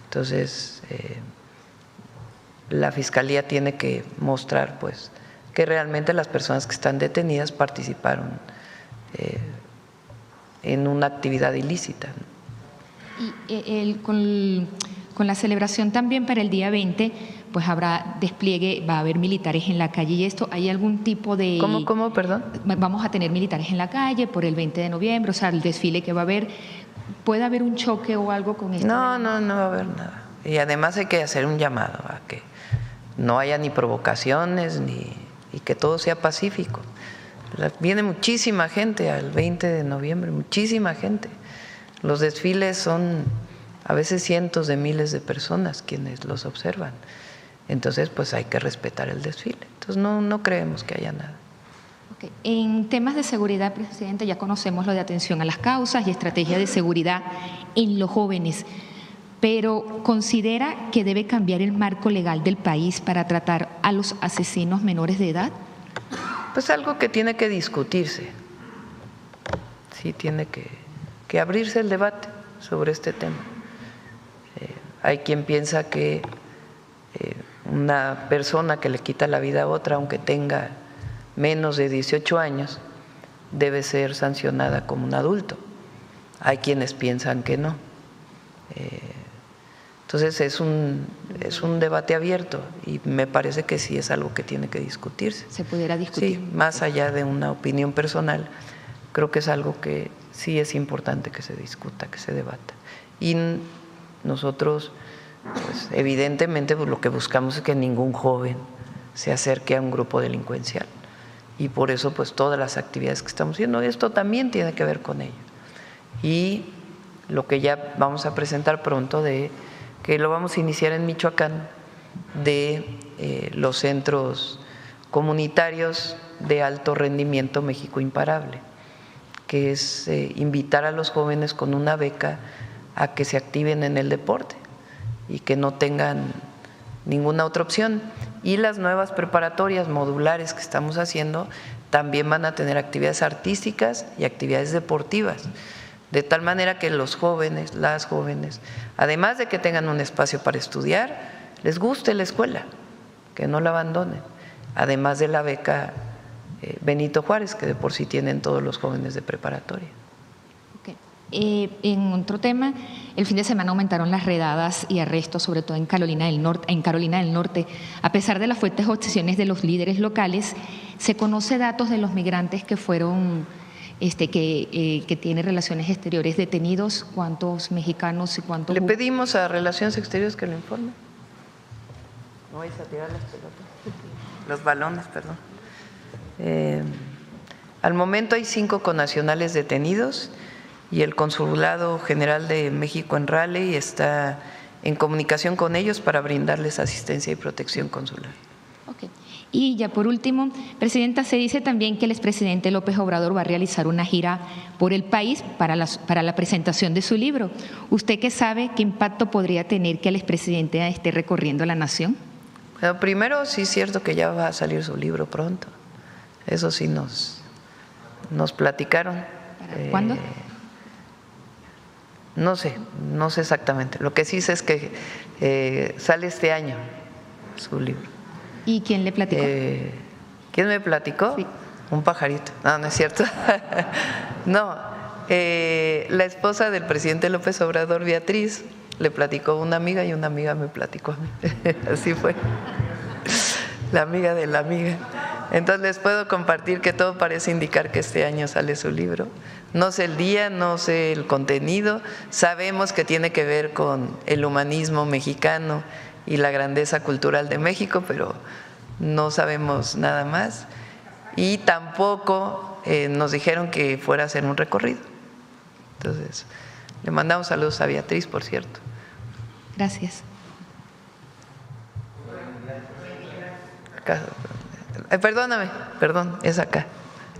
entonces la Fiscalía tiene que mostrar pues que realmente las personas que están detenidas participaron en una actividad ilícita. Y con la celebración también para el día 20, pues habrá despliegue, va a haber militares en la calle y esto, ¿hay algún tipo de… ¿Cómo, perdón? Vamos a tener militares en la calle por el 20 de noviembre, o sea, el desfile que va a haber, ¿puede haber un choque o algo con esto? No va a haber nada. Y además hay que hacer un llamado a que no haya ni provocaciones y que todo sea pacífico. Viene muchísima gente al 20 de noviembre, muchísima gente. Los desfiles son a veces cientos de miles de personas quienes los observan. Entonces, pues hay que respetar el desfile. Entonces, no creemos que haya nada. Okay. En temas de seguridad, Presidente, ya conocemos lo de atención a las causas y estrategia de seguridad en los jóvenes, pero ¿considera que debe cambiar el marco legal del país para tratar a los asesinos menores de edad? Pues algo que tiene que discutirse. Sí, tiene que abrirse el debate sobre este tema. Hay quien piensa que una persona que le quita la vida a otra, aunque tenga menos de 18 años, debe ser sancionada como un adulto. Hay quienes piensan que no. Entonces es un debate abierto y me parece que sí es algo que tiene que discutirse. ¿Se pudiera discutir? Sí, más allá de una opinión personal, creo que es algo que sí es importante que se discuta, que se debata. Y nosotros, pues, evidentemente, pues, lo que buscamos es que ningún joven se acerque a un grupo delincuencial. Y por eso, pues, todas las actividades que estamos haciendo, esto también tiene que ver con ello. Y lo que ya vamos a presentar pronto, que lo vamos a iniciar en Michoacán, de los centros comunitarios de alto rendimiento México Imparable, que es invitar a los jóvenes con una beca a que se activen en el deporte y que no tengan ninguna otra opción. Y las nuevas preparatorias modulares que estamos haciendo también van a tener actividades artísticas y actividades deportivas, de tal manera que los jóvenes, las jóvenes, además de que tengan un espacio para estudiar, les guste la escuela, que no la abandonen, además de la beca Benito Juárez, que de por sí tienen todos los jóvenes de preparatoria. En otro tema, el fin de semana aumentaron las redadas y arrestos, sobre todo en Carolina del Norte. A pesar de las fuertes obsesiones de los líderes locales, ¿se conoce datos de los migrantes que fueron, que tienen relaciones exteriores detenidos? ¿Cuántos mexicanos y cuántos? Le pedimos a Relaciones Exteriores que lo informe. No vais a tirar las pelotas, los balones, perdón. Al momento hay 5 connacionales detenidos y el Consulado General de México en Raleigh está en comunicación con ellos para brindarles asistencia y protección consular. Okay. Y ya por último, Presidenta, se dice también que el expresidente López Obrador va a realizar una gira por el país para la presentación de su libro. ¿Usted qué sabe qué impacto podría tener que el expresidente esté recorriendo la nación? Bueno, primero, sí es cierto que ya va a salir su libro pronto. Eso sí nos platicaron. ¿Cuándo? No sé exactamente. Lo que sí sé es que sale este año su libro. ¿Y quién le platicó? ¿Quién me platicó? Sí. Un pajarito. No es cierto. No, la esposa del presidente López Obrador, Beatriz, le platicó a una amiga y una amiga me platicó a mí. Así fue. La amiga de la amiga. Entonces les puedo compartir que todo parece indicar que este año sale su libro. No sé el día, no sé el contenido, sabemos que tiene que ver con el humanismo mexicano y la grandeza cultural de México, pero no sabemos nada más. Y tampoco nos dijeron que fuera a hacer un recorrido. Entonces, le mandamos saludos a Beatriz, por cierto. Gracias. Acá. Perdóname, perdón, es acá,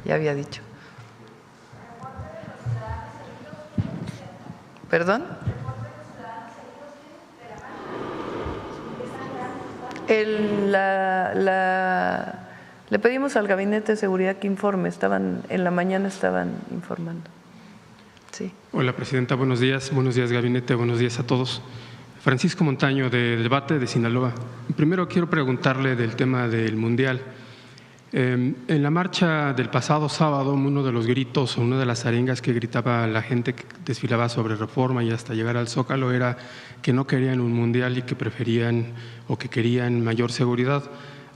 ya había dicho. ¿Perdón? Le pedimos al Gabinete de Seguridad que informe, en la mañana estaban informando. Sí. Hola, Presidenta, buenos días Gabinete, buenos días a todos. Francisco Montaño, de Debate de Sinaloa. Primero quiero preguntarle del tema del Mundial. En la marcha del pasado sábado, uno de los gritos o una de las arengas que gritaba la gente que desfilaba sobre Reforma y hasta llegar al Zócalo era que no querían un Mundial y que preferían o que querían mayor seguridad.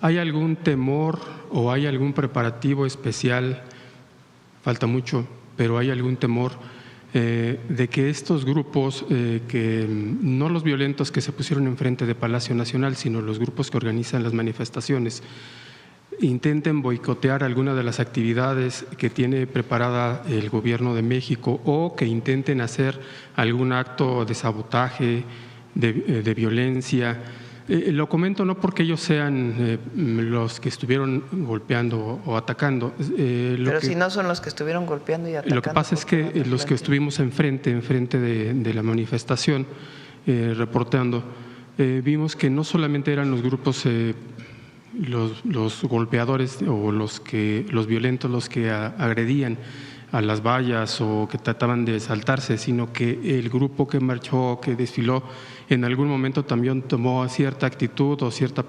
¿Hay algún temor o hay algún preparativo especial? Falta mucho, pero ¿hay algún temor de que estos grupos, que no los violentos que se pusieron enfrente de Palacio Nacional, sino los grupos que organizan las manifestaciones, intenten boicotear alguna de las actividades que tiene preparada el Gobierno de México o que intenten hacer algún acto de sabotaje, de violencia? Lo comento no porque ellos sean los que estuvieron golpeando o atacando. Pero si no son los que estuvieron golpeando y atacando. Lo que pasa es que los que estuvimos enfrente de la manifestación, reporteando, vimos que no solamente eran los grupos, los golpeadores o los violentos los que agredían a las vallas o que trataban de saltarse, sino que el grupo que marchó, que desfiló, en algún momento también tomó cierta actitud o cierta,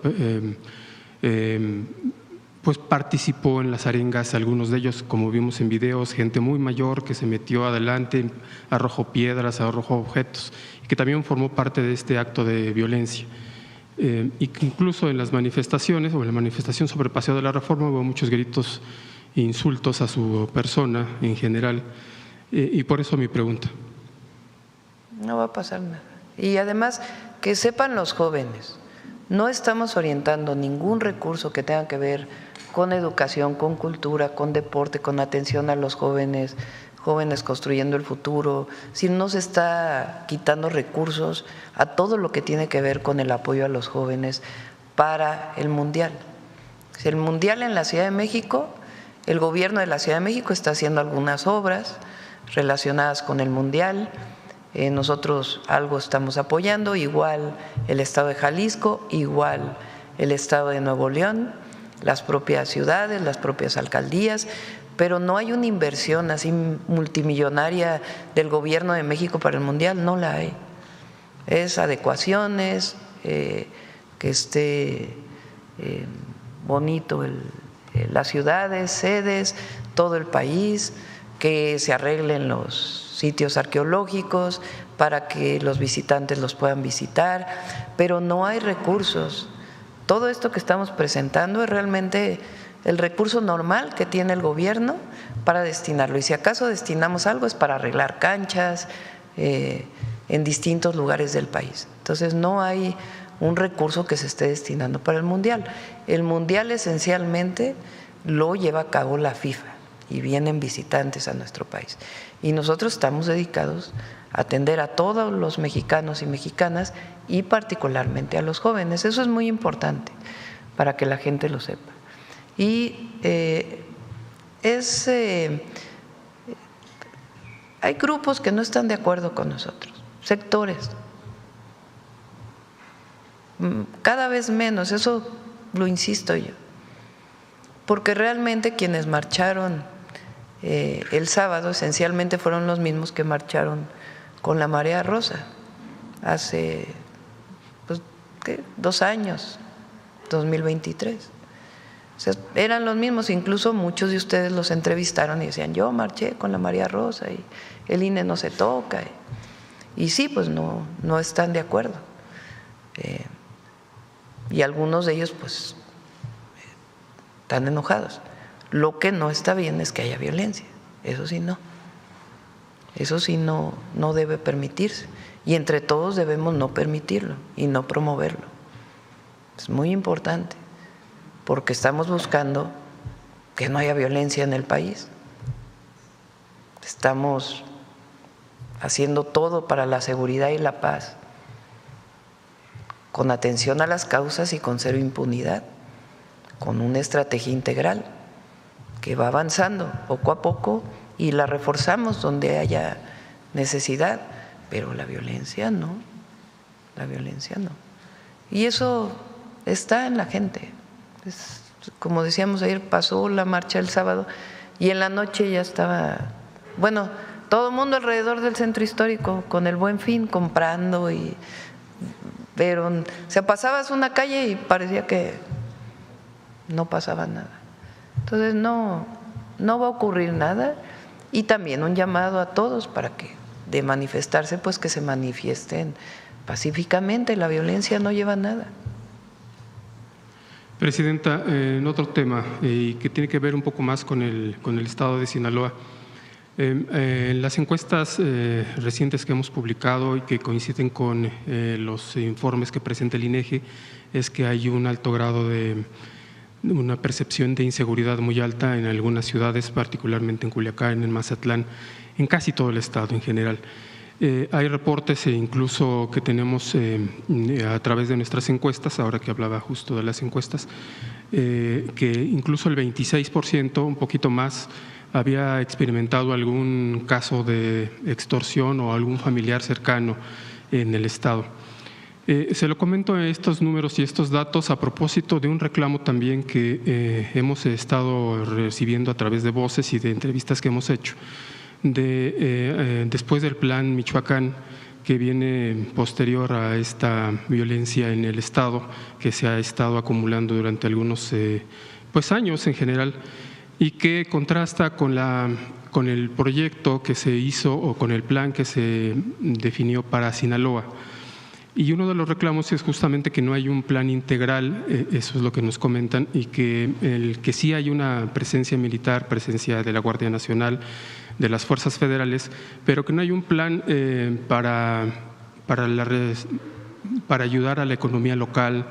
pues participó en las arengas, algunos de ellos, como vimos en videos, gente muy mayor que se metió adelante, arrojó piedras, arrojó objetos, y que también formó parte de este acto de violencia. Y que incluso en las manifestaciones o en la manifestación sobre Paseo de la Reforma hubo muchos gritos e insultos a su persona en general, y por eso mi pregunta. No va a pasar nada. Y además, que sepan los jóvenes, no estamos orientando ningún recurso que tenga que ver con educación, con cultura, con deporte, con atención a los jóvenes construyendo el futuro, si no se está quitando recursos a todo lo que tiene que ver con el apoyo a los jóvenes para el Mundial. El Mundial en la Ciudad de México, el gobierno de la Ciudad de México está haciendo algunas obras relacionadas con el Mundial. Nosotros algo estamos apoyando, igual el Estado de Jalisco, igual el Estado de Nuevo León, las propias ciudades, las propias alcaldías, pero no hay una inversión así multimillonaria del Gobierno de México para el Mundial, no la hay. Es adecuaciones, que esté bonito las ciudades, sedes, todo el país, que se arreglen los sitios arqueológicos para que los visitantes los puedan visitar, pero no hay recursos. Todo esto que estamos presentando es realmente el recurso normal que tiene el gobierno para destinarlo, y si acaso destinamos algo es para arreglar canchas en distintos lugares del país. Entonces no hay un recurso que se esté destinando para el Mundial. El Mundial esencialmente lo lleva a cabo la FIFA y vienen visitantes a nuestro país, y nosotros estamos dedicados a atender a todos los mexicanos y mexicanas y particularmente a los jóvenes. Eso es muy importante para que la gente lo sepa. Y hay grupos que no están de acuerdo con nosotros, sectores, cada vez menos, eso lo insisto yo, porque realmente quienes marcharon el sábado esencialmente fueron los mismos que marcharon con la Marea Rosa hace 2 años, 2023. O sea, eran los mismos, incluso muchos de ustedes los entrevistaron y decían, yo marché con la Marea Rosa y el INE no se toca. Y sí, pues no están de acuerdo. Y algunos de ellos pues están enojados. Lo que no está bien es que haya violencia, eso sí no. Eso sí no debe permitirse. Y entre todos debemos no permitirlo y no promoverlo. Es muy importante porque estamos buscando que no haya violencia en el país. Estamos haciendo todo para la seguridad y la paz, con atención a las causas y con cero impunidad, con una estrategia integral que va avanzando poco a poco y la reforzamos donde haya necesidad, pero la violencia no, la violencia no. Y eso está en la gente. Como decíamos ayer, pasó la marcha el sábado y en la noche ya estaba, bueno, todo el mundo alrededor del centro histórico con el Buen Fin comprando, pero o sea, pasabas una calle y parecía que no pasaba nada. Entonces no va a ocurrir nada. Y también un llamado a todos para que de manifestarse, pues que se manifiesten pacíficamente. La violencia no lleva a nada. Presidenta, en otro tema y que tiene que ver un poco más con el estado de Sinaloa. En las encuestas recientes que hemos publicado y que coinciden con los informes que presenta el INEGI es que hay un alto grado de una percepción de inseguridad muy alta en algunas ciudades, particularmente en Culiacán, en Mazatlán, en casi todo el estado en general. Hay reportes incluso que tenemos a través de nuestras encuestas, ahora que hablaba justo de las encuestas, que incluso el 26%, un poquito más, había experimentado algún caso de extorsión o algún familiar cercano en el estado. Se lo comento estos números y estos datos a propósito de un reclamo también que hemos estado recibiendo a través de voces y de entrevistas que hemos hecho. Después del plan Michoacán, que viene posterior a esta violencia en el estado, que se ha estado acumulando durante algunos años en general, y que contrasta con el proyecto que se hizo o con el plan que se definió para Sinaloa. Y uno de los reclamos es justamente que no hay un plan integral, eso es lo que nos comentan, y que sí hay una presencia militar, presencia de la Guardia Nacional, de las fuerzas federales, pero que no hay un plan para ayudar a la economía local.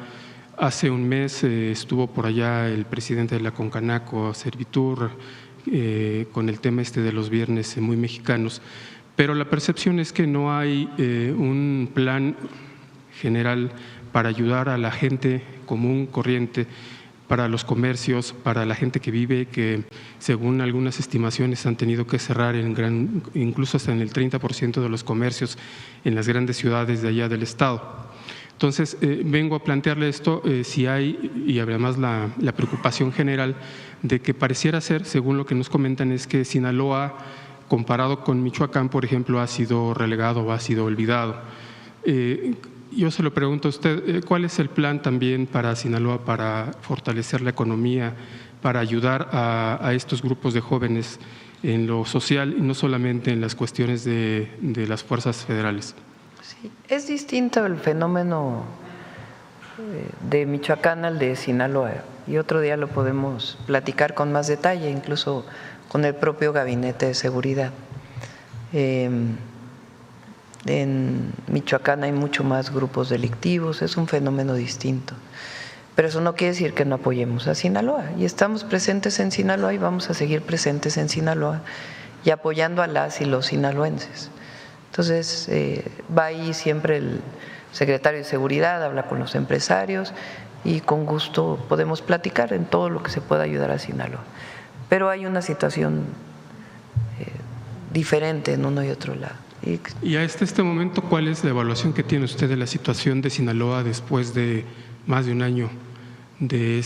Hace un mes estuvo por allá el presidente de la Concanaco, Servitur, con el tema de los viernes muy mexicanos, pero la percepción es que no hay un plan general para ayudar a la gente común, corriente, para los comercios, para la gente que vive, que según algunas estimaciones han tenido que cerrar incluso hasta en el 30% de los comercios en las grandes ciudades de allá del estado. Entonces, vengo a plantearle esto, si hay, y además la preocupación general de que pareciera ser, según lo que nos comentan, es que Sinaloa, comparado con Michoacán, por ejemplo, ha sido relegado o ha sido olvidado. Yo se lo pregunto a usted, ¿cuál es el plan también para Sinaloa para fortalecer la economía, para ayudar a estos grupos de jóvenes en lo social y no solamente en las cuestiones de las fuerzas federales? Sí, es distinto el fenómeno de Michoacán al de Sinaloa y otro día lo podemos platicar con más detalle, incluso con el propio Gabinete de Seguridad. En Michoacán hay mucho más grupos delictivos, es un fenómeno distinto. Pero eso no quiere decir que no apoyemos a Sinaloa. Y estamos presentes en Sinaloa y vamos a seguir presentes en Sinaloa y apoyando a las y los sinaloenses. Entonces, va ahí siempre el secretario de Seguridad, habla con los empresarios y con gusto podemos platicar en todo lo que se pueda ayudar a Sinaloa. Pero hay una situación diferente en uno y otro lado. Y a este momento, ¿cuál es la evaluación que tiene usted de la situación de Sinaloa después de más de un año de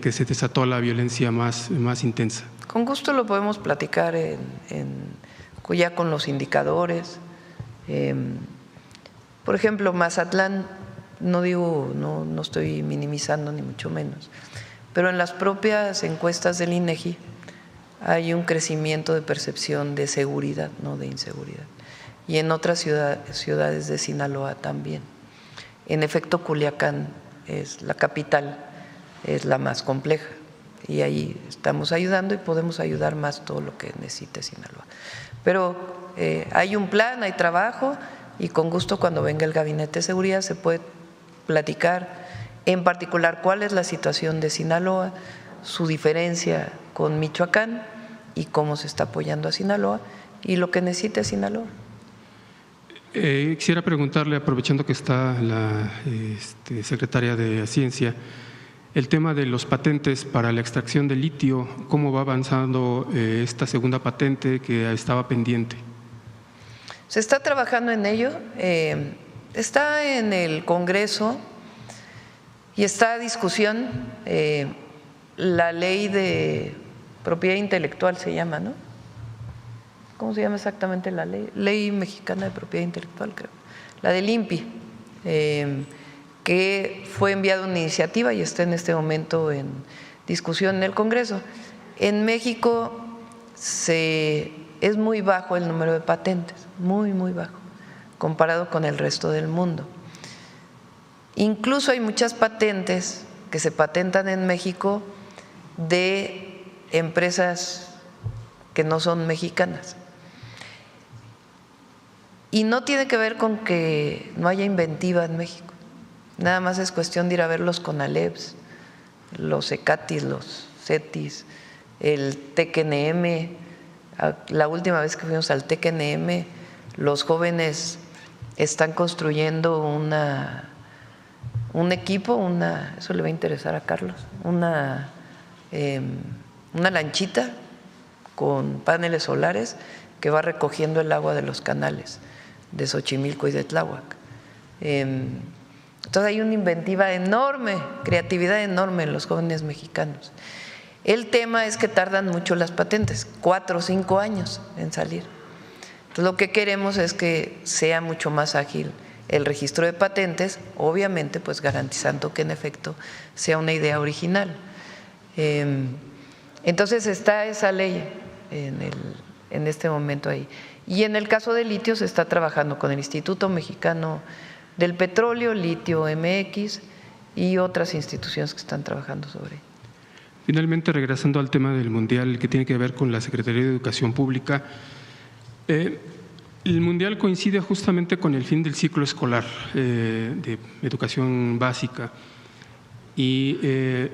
que se desató la violencia más intensa? Con gusto lo podemos platicar ya con los indicadores. Por ejemplo, Mazatlán, no estoy minimizando ni mucho menos, pero en las propias encuestas del INEGI hay un crecimiento de percepción de seguridad, no de inseguridad. Y en otras ciudades de Sinaloa también. En efecto, Culiacán es la capital, es la más compleja, y ahí estamos ayudando y podemos ayudar más todo lo que necesite Sinaloa. Pero hay un plan, hay trabajo y con gusto cuando venga el Gabinete de Seguridad se puede platicar en particular cuál es la situación de Sinaloa, su diferencia con Michoacán y cómo se está apoyando a Sinaloa y lo que necesita Sinaloa. Quisiera preguntarle, aprovechando que está la secretaria de Ciencia, el tema de los patentes para la extracción de litio, ¿cómo va avanzando esta segunda patente que estaba pendiente? Se está trabajando en ello, está en el Congreso y está a discusión la ley de propiedad intelectual se llama, ¿no? ¿Cómo se llama exactamente la ley? Ley Mexicana de Propiedad Intelectual, creo. La del INPI, que fue enviada una iniciativa y está en este momento en discusión en el Congreso. En México es muy bajo el número de patentes, muy, muy bajo, comparado con el resto del mundo. Incluso hay muchas patentes que se patentan en México de empresas que no son mexicanas. Y no tiene que ver con que no haya inventiva en México, nada más es cuestión de ir a ver los CONALEPs, los ECATIS, los CETIS, el TECNM. La última vez que fuimos al TECNM, los jóvenes están construyendo un equipo, eso le va a interesar a Carlos, una lanchita con paneles solares que va recogiendo el agua de los canales de Xochimilco y de Tláhuac. Entonces hay una inventiva enorme, creatividad enorme en los jóvenes mexicanos. El tema es que tardan mucho las patentes, 4 o 5 años en salir. Entonces lo que queremos es que sea mucho más ágil el registro de patentes, obviamente pues garantizando que en efecto sea una idea original. Entonces está esa ley en este momento ahí. Y en el caso de litio se está trabajando con el Instituto Mexicano del Petróleo, Litio MX y otras instituciones que están trabajando sobre ello. Finalmente, regresando al tema del Mundial que tiene que ver con la Secretaría de Educación Pública, el Mundial coincide justamente con el fin del ciclo escolar de educación básica y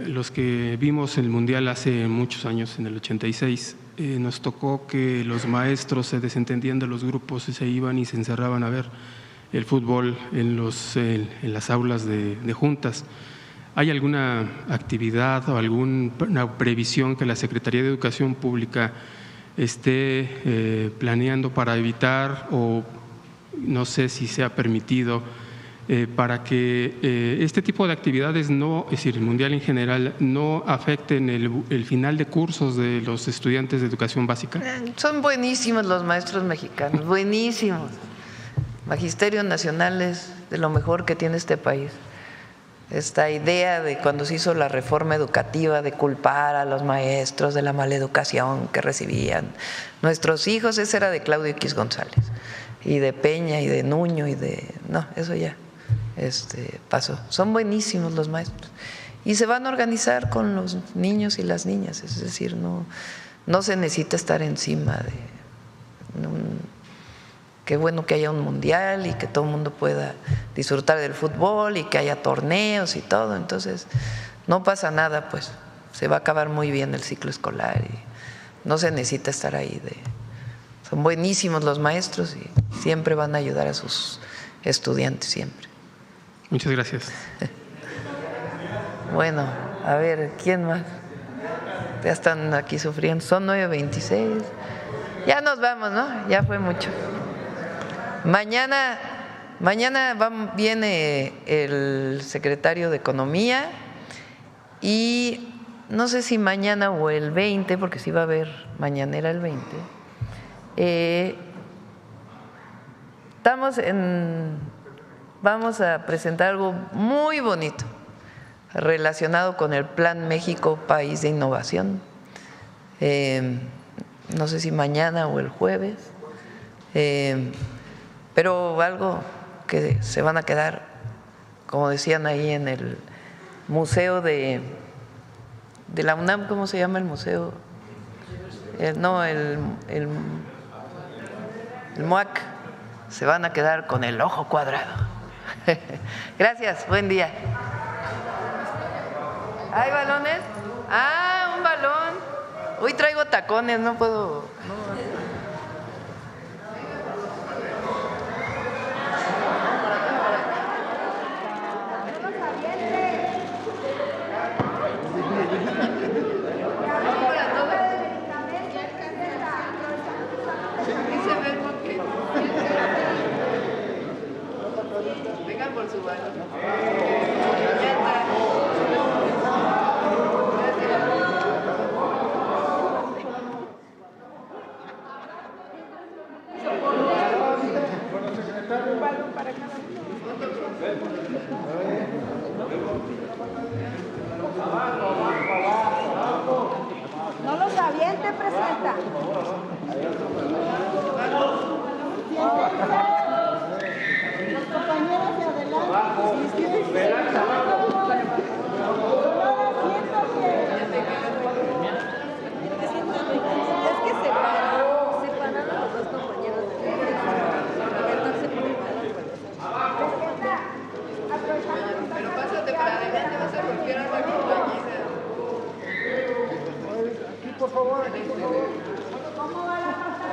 los que vimos el Mundial hace muchos años, en el 86, nos tocó que los maestros se desentendían de los grupos y se iban y se encerraban a ver el fútbol en las aulas de juntas. ¿Hay alguna actividad o alguna previsión que la Secretaría de Educación Pública esté planeando para evitar, o no sé si sea permitido, para que este tipo de actividades no, es decir, el Mundial en general, no afecten el final de cursos de los estudiantes de educación básica? Son buenísimos los maestros mexicanos, buenísimos. Magisterio Nacional es de lo mejor que tiene este país. Esta idea de cuando se hizo la reforma educativa de culpar a los maestros de la mala educación que recibían nuestros hijos, esa era de Claudio X González y de Peña y de Nuño y de… no, eso ya pasó. Son buenísimos los maestros y se van a organizar con los niños y las niñas, es decir, no se necesita estar encima de… Qué bueno que haya un mundial y que todo el mundo pueda disfrutar del fútbol y que haya torneos y todo, entonces no pasa nada, pues se va a acabar muy bien el ciclo escolar y no se necesita estar ahí. Son buenísimos los maestros y siempre van a ayudar a sus estudiantes, siempre. Muchas gracias. Bueno, a ver, ¿quién más? Ya están aquí sufriendo, son 9:26. Ya nos vamos, ¿no? Ya fue mucho. Mañana viene el secretario de Economía y no sé si mañana o el 20, porque sí va a haber mañanera el 20, vamos a presentar algo muy bonito relacionado con el Plan México País de Innovación. No sé si mañana o el jueves. Pero algo que se van a quedar, como decían ahí en el Museo de de la UNAM, ¿cómo se llama el museo? No, el MUAC, se van a quedar con el ojo cuadrado. Gracias, buen día. ¿Hay balones? Ah, un balón. Hoy traigo tacones, no puedo. Vengan por su balón. No los aviente, presidenta. Los compañeros de es que separaron los dos compañeros de pero pásate para adelante, vas a golpear a la compañera. Aquí, por favor. ¿Cómo va la pasada?